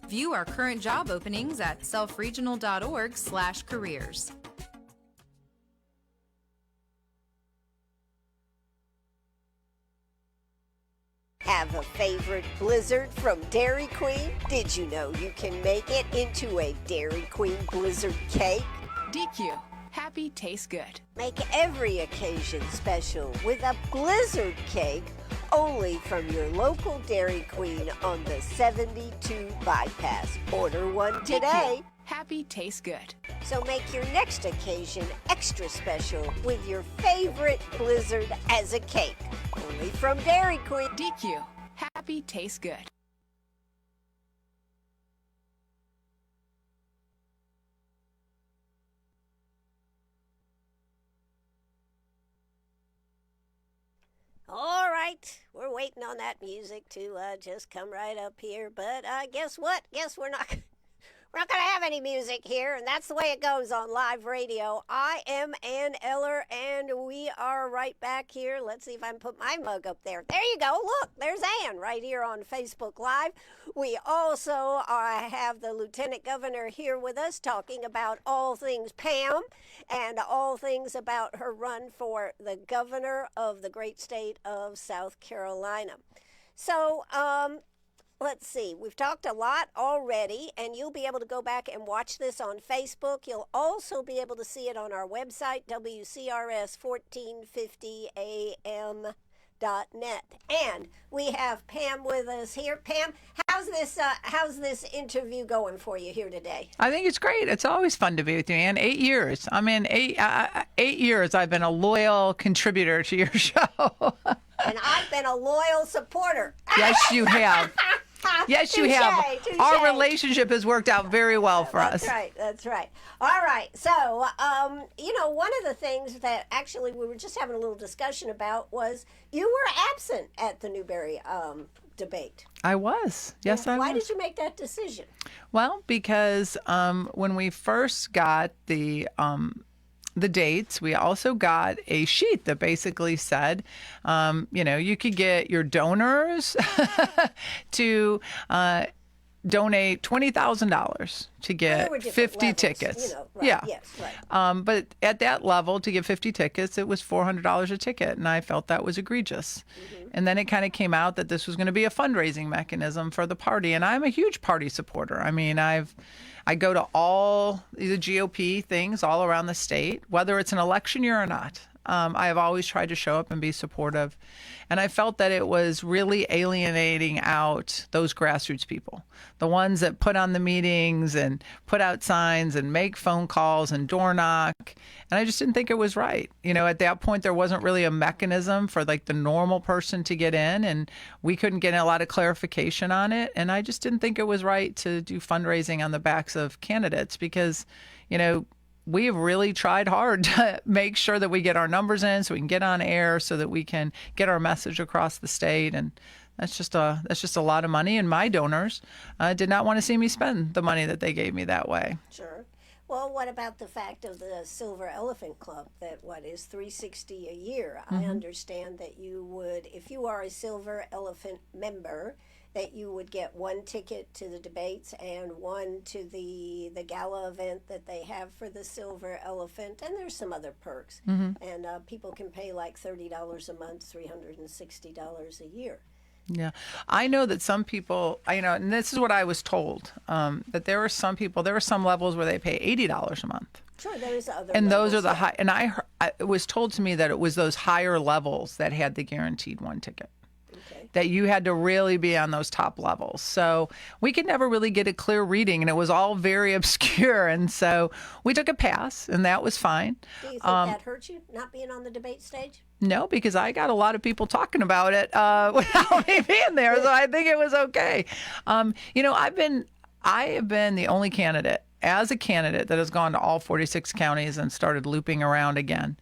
View our current job openings at selfregional.org/careers.
Have a favorite blizzard from Dairy Queen? Did you know you can make it into a Dairy Queen blizzard cake?
DQ. Happy tastes good.
Make every occasion special with a blizzard cake only from your local Dairy Queen on the 72 bypass. Order one today.
Happy tastes good.
So make your next occasion extra special with your favorite blizzard as a cake. Only from Dairy Queen.
DQ. Happy tastes good.
All right, we're waiting on that music to just come right up here. But guess what? Guess we're not going to have any music here, and that's the way it goes on live radio. I am Ann Eller, and we are right back here. Let's see if I can put my mug up there. There you go. Look, there's Ann right here on Facebook Live. We also have the Lieutenant Governor here with us talking about all things Pam and all things about her run for the governor of the great state of South Carolina. So, let's see. We've talked a lot already, and you'll be able to go back and watch this on Facebook. You'll also be able to see it on our website, WCRS1450am.net. And we have Pam with us here. Pam, how's this interview going for you here today?
I think it's great. It's always fun to be with you, Ann. 8 years. I mean, 8 years I've been a loyal contributor to your show.
And I've been a loyal supporter.
Yes, you have. Yes, you have.
Touche.
Our relationship has worked out very well for us.
That's right. All right. So, one of the things that actually we were just having a little discussion about was you were absent at the Newberry debate.
I was. Yes, I was.
Why did you make that decision?
Well, because when we first got the dates, we also got a sheet that basically said, you could get your donors to donate $20,000 to get 50
levels,
tickets.
Right.
Yeah.
Yes, right.
But at that level, to get 50 tickets, it was $400 a ticket, and I felt that was egregious. Mm-hmm. And then it kind of came out that this was going to be a fundraising mechanism for the party, and I'm a huge party supporter. I mean, I go to all the GOP things all around the state, whether it's an election year or not. I have always tried to show up and be supportive. And I felt that it was really alienating out those grassroots people, the ones that put on the meetings and put out signs and make phone calls and door knock. And I just didn't think it was right. At that point, there wasn't really a mechanism for like the normal person to get in, and we couldn't get a lot of clarification on it. And I just didn't think it was right to do fundraising on the backs of candidates because, we've really tried hard to make sure that we get our numbers in so we can get on air so that we can get our message across the state. And that's just a lot of money. And my donors did not want to see me spend the money that they gave me that way.
Sure. Well, what about the fact of the Silver Elephant Club that is $360 a year? I understand that you would, if you are a Silver Elephant member, that you would get one ticket to the debates and one to the gala event that they have for the Silver Elephant, and there's some other perks. And people can pay like $30 a month, $360 a year.
Yeah, I know that some people, and this is what I was told, that there were some levels where they pay $80 a month.
Sure, there's other
and
levels,
those are the high, and it was told to me that it was those higher levels that had the guaranteed one ticket. That you had to really be on those top levels. So we could never really get a clear reading, and it was all very obscure. And so we took a pass, and that was fine.
Do you think that hurt you, not being on the debate stage?
No, because I got a lot of people talking about it without me being there, so I think it was okay. I have been the only candidate, as a candidate, that has gone to all 46 counties and started looping around again.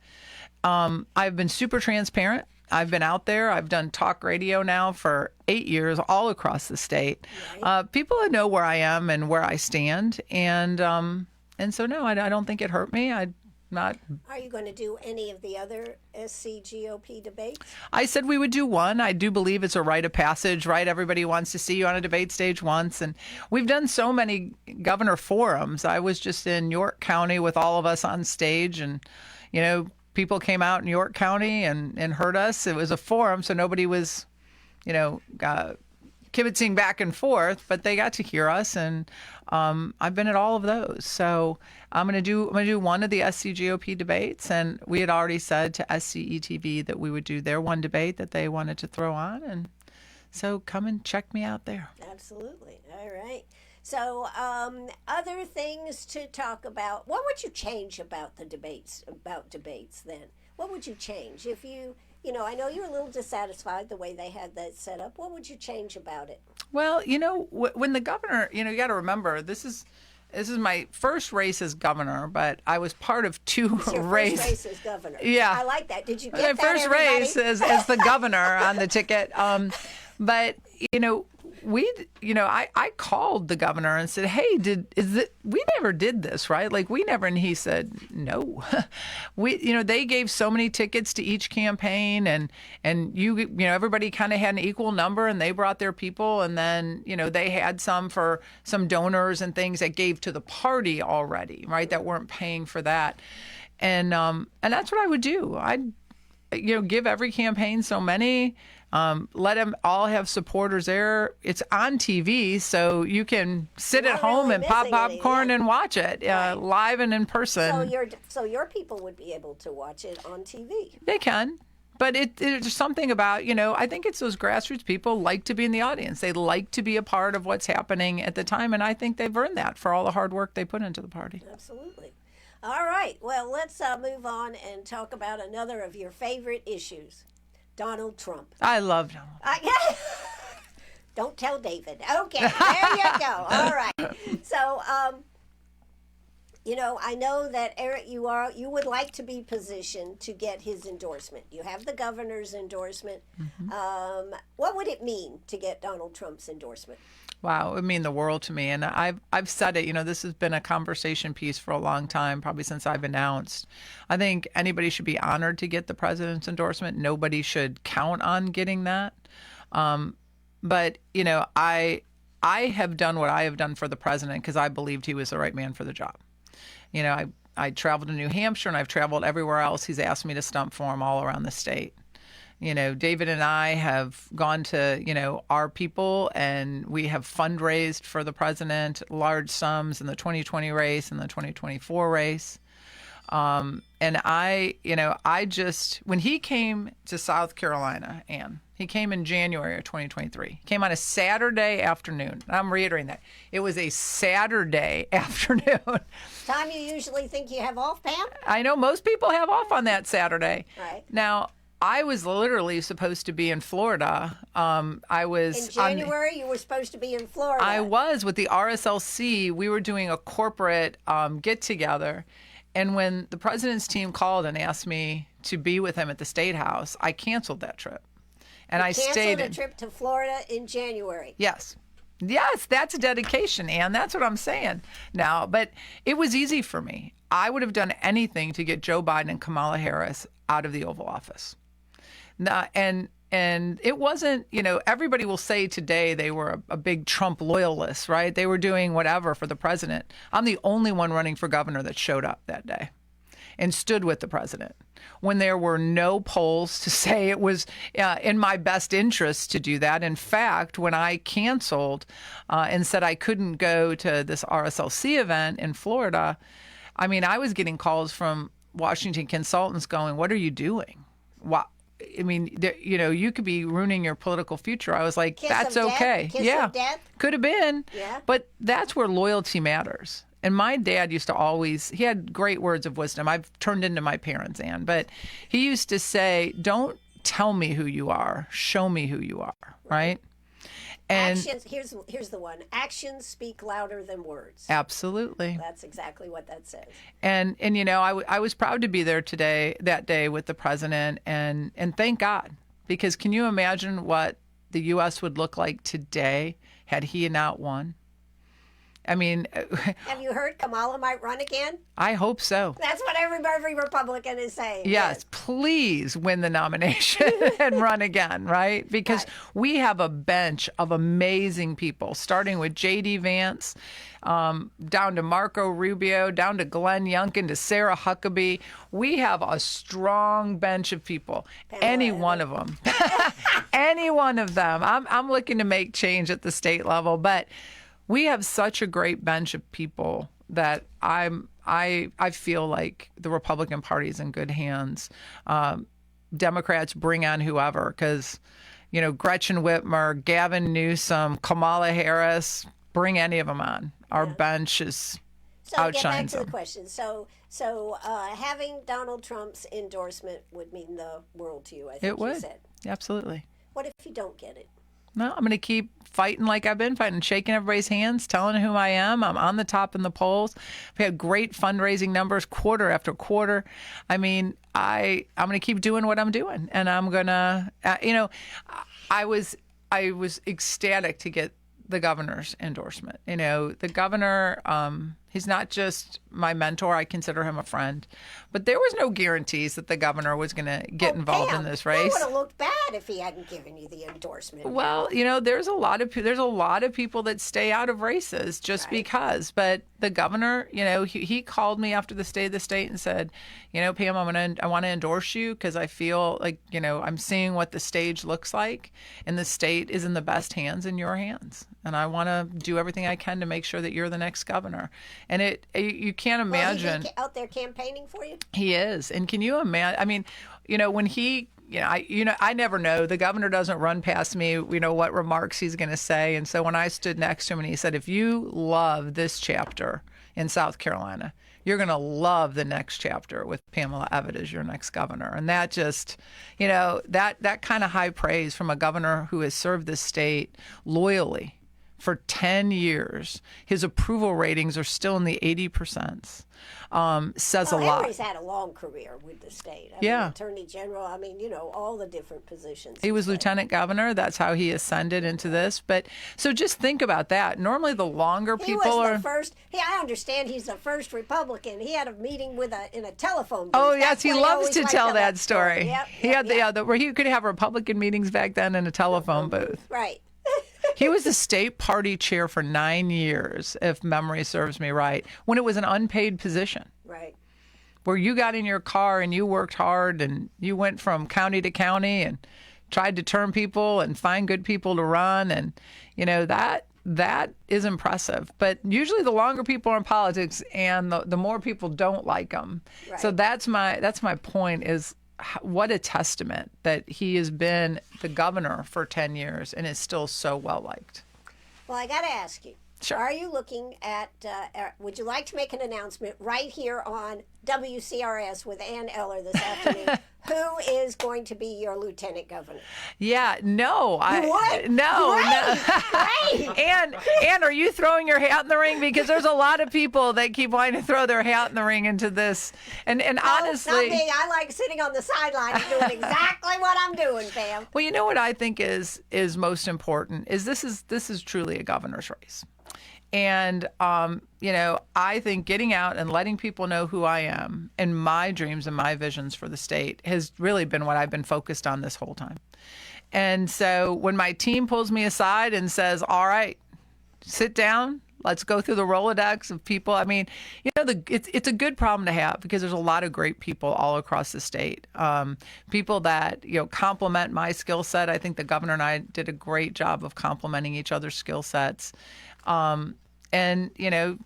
I've been super transparent. I've been out there. I've done talk radio now for 8 years all across the state. Right. People know where I am and where I stand. And so, no, I don't think it hurt me. I'm not.
Are you going to do any of the other SCGOP debates?
I said we would do one. I do believe it's a rite of passage, right? Everybody wants to see you on a debate stage once. And we've done so many governor forums. I was just in York County with all of us on stage, and, people came out in York County and heard us. It was a forum, so nobody was, kibitzing back and forth, but they got to hear us, and I've been at all of those. So I'm gonna do one of the SCGOP debates, and we had already said to SCETV that we would do their one debate that they wanted to throw on, and so come and check me out there.
Absolutely. All right. So, other things to talk about. What would you change about the debates? Then, what would you change if you? I know you're a little dissatisfied the way they had that set up. What would you change about it?
Well, when the governor, you got to remember this is my first race as governor, but I was part of two
races. Your first race as governor.
Yeah,
I like that. Did you get
my
that,
first
everybody?
race as the governor on the ticket? But I called the governor and said, "Hey, we never did this, right? Like we never." And he said, "No, they gave so many tickets to each campaign, and everybody kind of had an equal number, and they brought their people, and then they had some for some donors and things that gave to the party already, right? That weren't paying for that, and that's what I would do. I'd give every campaign so many." Let them all have supporters there. It's on TV, so you can sit at home and pop popcorn and watch it live and in person.
So your people would be able to watch it on TV.
They can. But it's something about, I think it's those grassroots people like to be in the audience. They like to be a part of what's happening at the time, and I think they've earned that for all the hard work they put into the party.
Absolutely. All right. Well, let's move on and talk about another of your favorite issues. Donald Trump.
I love Donald.
Don't tell David. Okay, there you go. All right. So, I know that Eric, you would like to be positioned to get his endorsement. You have the governor's endorsement. Mm-hmm. What would it mean to get Donald Trump's endorsement?
Wow, it would mean the world to me. And I've said it, this has been a conversation piece for a long time, probably since I've announced. I think anybody should be honored to get the president's endorsement. Nobody should count on getting that. But, I have done what I have done for the president because I believed he was the right man for the job. I traveled to New Hampshire, and I've traveled everywhere else. He's asked me to stump for him all around the state. David and I have gone to, our people, and we have fundraised for the president large sums in the 2020 race and the 2024 race. And I just, when he came to South Carolina, Ann, he came in January of 2023. He came on a Saturday afternoon. I'm reiterating that. It was a Saturday afternoon.
Time you usually think you have off, Pam?
I know most people have off on that Saturday.
Right.
Now, I was literally supposed to be in Florida. I was
in January. You were supposed to be in Florida.
I was with the RSLC. We were doing a corporate get together, and when the president's team called and asked me to be with him at the State House, I canceled that trip, and I stayed.
Canceled a trip to Florida in January.
Yes. Yes, that's a dedication, Ann. That's what I'm saying now. But it was easy for me. I would have done anything to get Joe Biden and Kamala Harris out of the Oval Office. And it wasn't, everybody will say today they were a big Trump loyalist, right? They were doing whatever for the president. I'm the only one running for governor that showed up that day and stood with the president when there were no polls to say it was in my best interest to do that. In fact, when I canceled and said I couldn't go to this RSLC event in Florida, I mean, I was getting calls from Washington consultants going, "What are you doing? Why?" I mean, you could be ruining your political future. I was like, that's okay.
Kiss of death?
Could have been.
Yeah.
But that's where loyalty matters. And my dad used to always, he had great words of wisdom. I've turned into my parents, Ann. But he used to say, don't tell me who you are. Show me who you are. Right? And
actions, here's the one. Actions speak louder than words.
Absolutely.
That's exactly what that says.
And I was proud to be there that day with the president, and thank God, because can you imagine what the U.S. would look like today had he not won? I mean,
have you heard Kamala might run again?
I hope so.
That's what every Republican is saying.
Yes, please win the nomination and run again, right? Because we have a bench of amazing people, starting with J.D. Vance, down to Marco Rubio, down to Glenn Youngkin, to Sarah Huckabee. We have a strong bench of people.
Pamela,
any one of them. Any one of them. I'm looking to make change at the state level, but we have such a great bench of people that I feel like the Republican Party is in good hands. Democrats bring on whoever, because Gretchen Whitmer, Gavin Newsom, Kamala Harris, bring any of them on. Our bench is outshines
get back to
them.
the question. So having Donald Trump's endorsement would mean the world to you. I think
It would.
You said.
Absolutely.
What if you don't get it?
No, I'm going to keep fighting like I've been fighting, shaking everybody's hands, telling who I am. I'm on the top in the polls. We had great fundraising numbers quarter after quarter. I mean, I'm going to keep doing what I'm doing, and I'm going to, I was ecstatic to get the governor's endorsement. The governor, he's not just my mentor. I consider him a friend. But there was no guarantees that the governor was going to get involved in this race.
That would have looked bad if he hadn't given you the endorsement.
Well, there's a lot of people that stay out of races just because. But the governor, he called me after the State of the State and said, Pam, I want to endorse you because I feel like, I'm seeing what the stage looks like, and the state is in the best hands in your hands. And I want to do everything I can to make sure that you're the next governor. And you can't imagine.
Well, out there campaigning for you?
He is. And can you imagine? I mean, when he, I never know. The governor doesn't run past me, what remarks he's going to say. And so when I stood next to him and he said, if you love this chapter in South Carolina, you're going to love the next chapter with Pamela Evette as your next governor. And that just, that kind of high praise from a governor who has served this state loyally for 10 years. His approval ratings are still in the 80%. Says a lot.
Henry's had a long career with the state. I
Yeah.
mean, Attorney General, all the different positions.
He was lieutenant governor. That's how he ascended into this. But so just think about that. Normally the longer
He
people
was
are.
the first. I understand he's the first Republican. He had a meeting in a telephone booth.
Oh, yes,
That's
he
what
loves
always
to
liked
tell
about
that
the
story.
Yep,
He had where he could have Republican meetings back then in a telephone booth.
Right.
He was the state party chair for 9 years, if memory serves me right, when it was an unpaid position.
Right.
Where you got in your car and you worked hard and you went from county to county and tried to turn people and find good people to run. And, that is impressive. But usually the longer people are in politics and the more people don't like them.
Right.
So that's my point is what a testament that he has been the governor for 10 years and is still so well liked.
Well, I got to ask you.
Sure.
Are you looking at, would you like to make an announcement right here on WCRS with Ann Eller this afternoon? Who is going to be your lieutenant governor?
Yeah, no.
What?
No.
Great.
And are you throwing your hat in the ring? Because there's a lot of people that keep wanting to throw their hat in the ring into this. And honestly.
Not me. I like sitting on the sideline and doing exactly what I'm doing, Pam.
Well, you know what I think is most important is this is truly a governor's race. And, I think getting out and letting people know who I am and my dreams and my visions for the state has really been what I've been focused on this whole time. And so when my team pulls me aside and says, all right, sit down, let's go through the Rolodex of people. I mean, it's a good problem to have because there's a lot of great people all across the state. People that, complement my skill set. I think the governor and I did a great job of complementing each other's skill sets. And,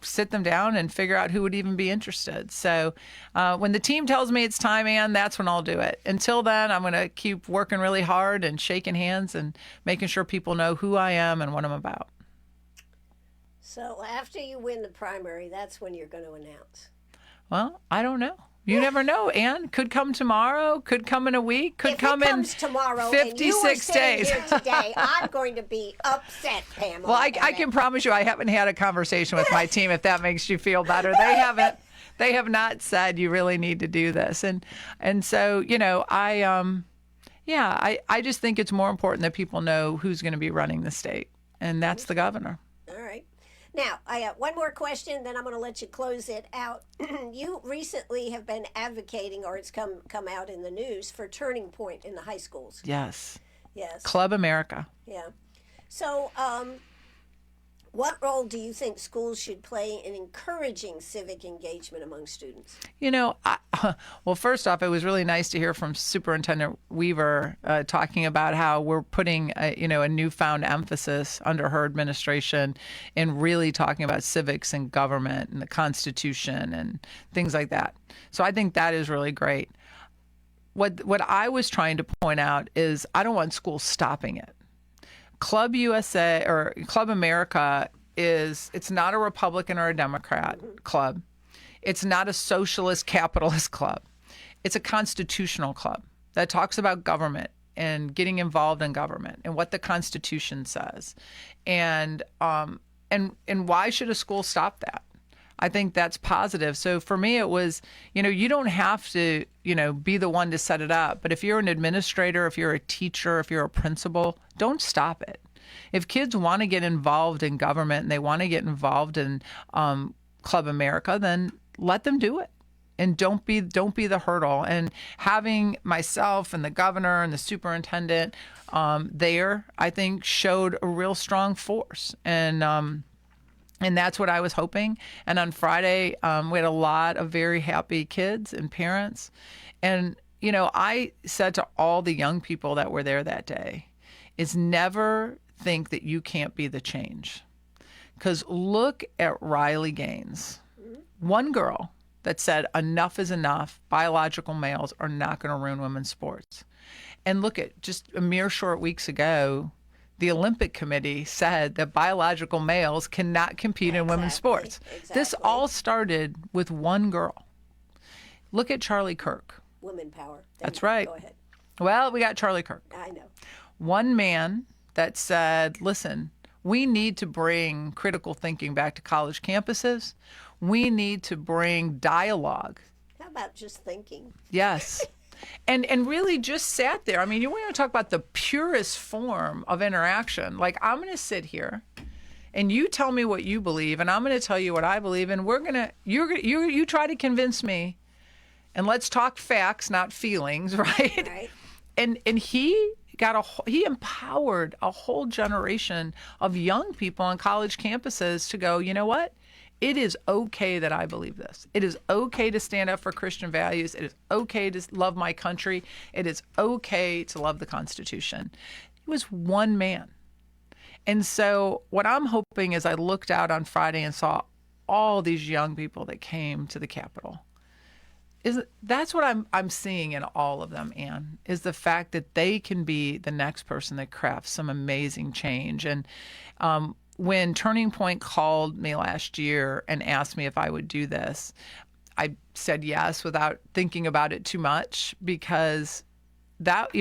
sit them down and figure out who would even be interested. So when the team tells me it's time, Ann, that's when I'll do it. Until then, I'm going to keep working really hard and shaking hands and making sure people know who I am and what I'm about.
So after you win the primary, that's when you're going to announce.
Well, I don't know. You never know, Ann. Could come tomorrow, could come in a week, could come in 56
and you were
days.
Here today, I'm going to be upset, Pamela.
Well, I can promise you I haven't had a conversation with my team if that makes you feel better. They have not said you really need to do this. And so, I just think it's more important that people know who's going to be running the state, and that's the governor.
All right. Now, I have one more question, then I'm going to let you close it out. You recently have been advocating, or it's come out in the news, for Turning Point in the high schools.
Yes.
Yes.
Club America.
Yeah. So, what role do you think schools should play in encouraging civic engagement among students?
Well, first off, it was really nice to hear from Superintendent Weaver talking about how we're putting a newfound emphasis under her administration in really talking about civics and government and the Constitution and things like that. So I think that is really great. What I was trying to point out is I don't want schools stopping it. Club USA or Club America it's not a Republican or a Democrat club. It's not a socialist capitalist club. It's a constitutional club that talks about government and getting involved in government and what the Constitution says. And why should a school stop that? I think that's positive. So for me, it was, you don't have to, be the one to set it up. But if you're an administrator, if you're a teacher, if you're a principal, don't stop it. If kids want to get involved in government and they want to get involved in Club America, then let them do it. And don't be the hurdle. And having myself and the governor and the superintendent there, I think, showed a real strong force. And that's what I was hoping. And on Friday, we had a lot of very happy kids and parents. And, I said to all the young people that were there that day, is never think that you can't be the change. Because look at Riley Gaines, one girl that said enough is enough. Biological males are not going to ruin women's sports. And look at just a mere short weeks ago, the Olympic Committee said that biological males cannot compete in women's sports.
Exactly.
This all started with one girl. Look at Charlie Kirk.
Women power.
That's right.
Go ahead.
Well, we got Charlie Kirk.
I know.
One man that said, listen, we need to bring critical thinking back to college campuses. We need to bring dialogue.
How about just thinking?
Yes. And really just sat there. I mean, you want to talk about the purest form of interaction. Like, I'm going to sit here and you tell me what you believe and I'm going to tell you what I believe. And you try to convince me and let's talk facts, not feelings, right?
Right.
And he empowered a whole generation of young people on college campuses to go, you know what? It is okay that I believe this. It is okay to stand up for Christian values. It is okay to love my country. It is okay to love the Constitution. He was one man. And so what I'm hoping is I looked out on Friday and saw all these young people that came to the Capitol. That's what I'm seeing in all of them, Ann, is the fact that they can be the next person that crafts some amazing change. And when Turning Point called me last year and asked me if I would do this, I said yes without thinking about it too much, because that,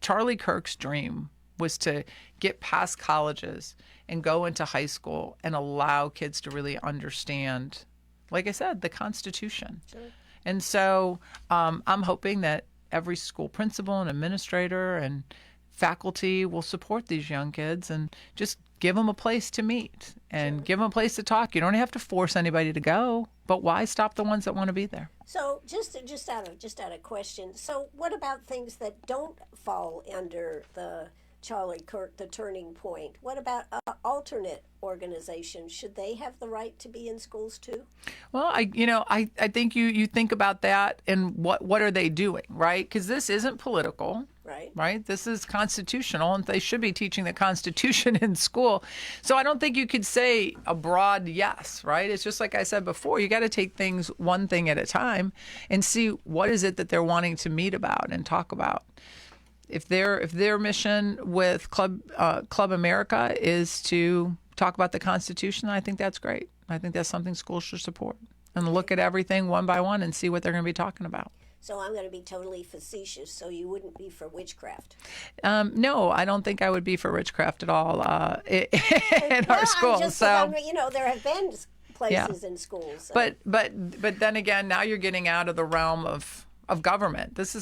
Charlie Kirk's dream was to get past colleges and go into high school and allow kids to really understand, like I said, the Constitution. Sure. And so I'm hoping that every school principal and administrator and faculty will support these young kids and just give them a place to meet and give them a place to talk. You don't have to force anybody to go, but why stop the ones that want to be there?
So just out of question, so what about things that don't fall under the Charlie Kirk, the Turning Point? What about alternate organizations? Should they have the right to be in schools too?
Well, I think you think about that and what are they doing, right? Because this isn't political. Right. This is constitutional, and they should be teaching the Constitution in school. So I don't think you could say a broad yes, right? It's just like I said before, you got to take things one thing at a time and see what is it that they're wanting to meet about and talk about. If their mission with Club America is to talk about the Constitution, I think that's great. I think that's something schools should support, and look at everything one by one and see what they're going to be talking about.
So I'm going to be totally facetious. So you wouldn't be for witchcraft?
No, I don't think I would be for witchcraft at all in our schools.
So there have been places in schools. So.
But then again, now you're getting out of the realm of government. This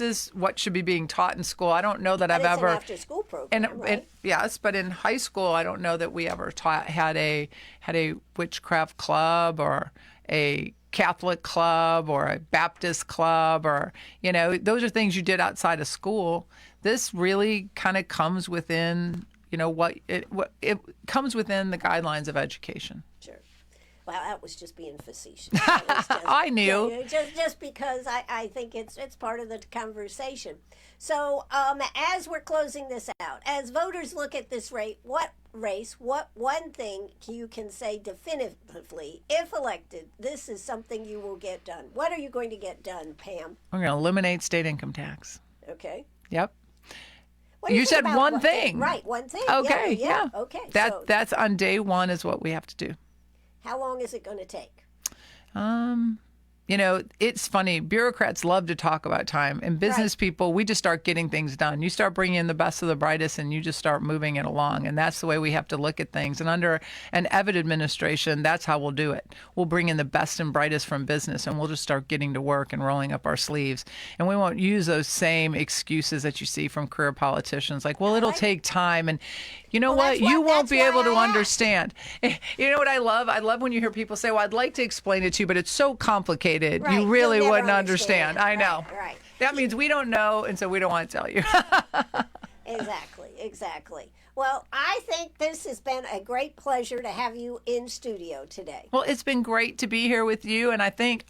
is what should be being taught in school. I don't know that I've ever
an after-school program, right?
Yes, but in high school, I don't know that we ever had a witchcraft club or a Catholic club or a Baptist club, or those are things you did outside of school. This really kind of comes within it comes within the guidelines of education.
Sure. Well, that was just being facetious. I
knew.
Just because I think it's part of the conversation. So as we're closing this out, as voters look at this what one thing you can say definitively, if elected, this is something you will get done? What are you going to get done, Pam?
I'm going to eliminate state income tax.
Okay.
Yep. You said one thing.
Right, one thing.
Okay,
yeah. Okay.
That's on day one is what we have to do.
How long is it going to take?
It's funny. Bureaucrats love to talk about time. And business people, we just start getting things done. You start bringing in the best of the brightest and you just start moving it along. And that's the way we have to look at things. And under an Evette administration, that's how we'll do it. We'll bring in the best and brightest from business and we'll just start getting to work and rolling up our sleeves. And we won't use those same excuses that you see from career politicians like, well, it'll take time. And you know what? You won't be able to understand. You know what I love? I love when you hear people say, well, I'd like to explain it to you, but it's so complicated.
Right.
You really wouldn't understand. I know.
Right.
That means we don't know, and so we don't want to tell you.
Exactly. Well, I think this has been a great pleasure to have you in studio today.
Well, it's been great to be here with you, and I think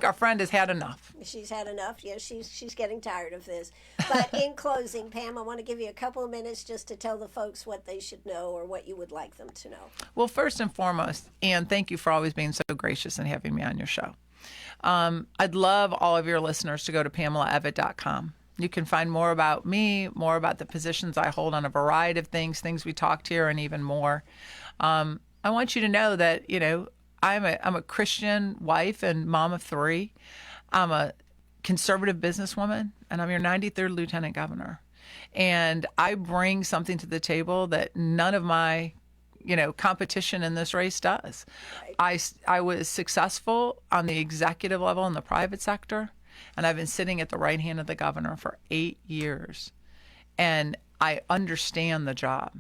our friend has had enough.
She's had enough. Yes, she's getting tired of this. But in closing, Pam, I want to give you a couple of minutes just to tell the folks what they should know or what you would like them to know.
Well, first and foremost, Ann, thank you for always being so gracious and having me on your show. I'd love all of your listeners to go to PamelaEvette.com. You can find more about me, more about the positions I hold on a variety of things we talked here, and even more. I want you to know that, I'm a Christian wife and mom of 3. I'm a conservative businesswoman, and I'm your 93rd lieutenant governor. And I bring something to the table that none of my competition in this race does. I was successful on the executive level in the private sector, and I've been sitting at the right hand of the governor for 8 years. And I understand the job.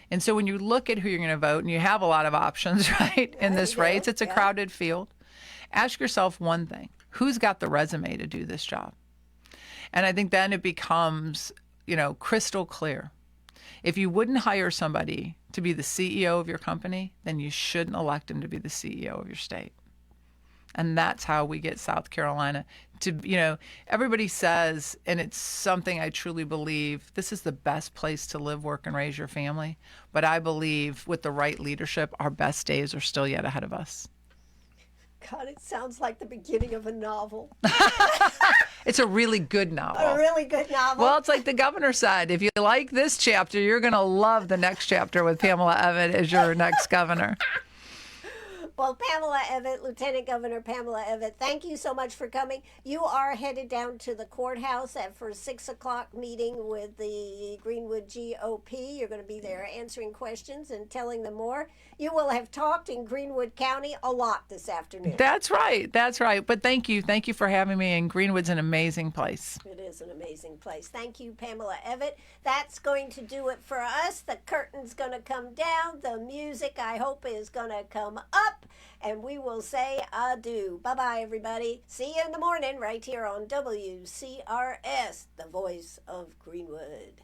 And so when you look at who you're going to vote, and you have a lot of options, right, in this race, it's a crowded field. Ask yourself one thing: who's got the resume to do this job? And I think then it becomes, crystal clear. If you wouldn't hire somebody to be the CEO of your company, then you shouldn't elect him to be the CEO of your state. And that's how we get South Carolina to, everybody says, and it's something I truly believe, this is the best place to live, work, and raise your family. But I believe with the right leadership, our best days are still yet ahead of us.
God, it sounds like the beginning of a novel.
It's a really good novel.
A really good novel.
Well, it's like the governor said, if you like this chapter, you're going to love the next chapter with Pamela Evette as your next governor.
Well, Pamela Evette, Lieutenant Governor Pamela Evette, thank you so much for coming. You are headed down to the courthouse for a 6 o'clock meeting with the Greenwood GOP. You're going to be there answering questions and telling them more. You will have talked in Greenwood County a lot this afternoon.
That's right. That's right. But thank you. Thank you for having me. And Greenwood's an amazing place.
It is an amazing place. Thank you, Pamela Evette. That's going to do it for us. The curtain's going to come down. The music, I hope, is going to come up. And we will say adieu. Bye-bye, everybody. See you in the morning right here on WCRS, the voice of Greenwood.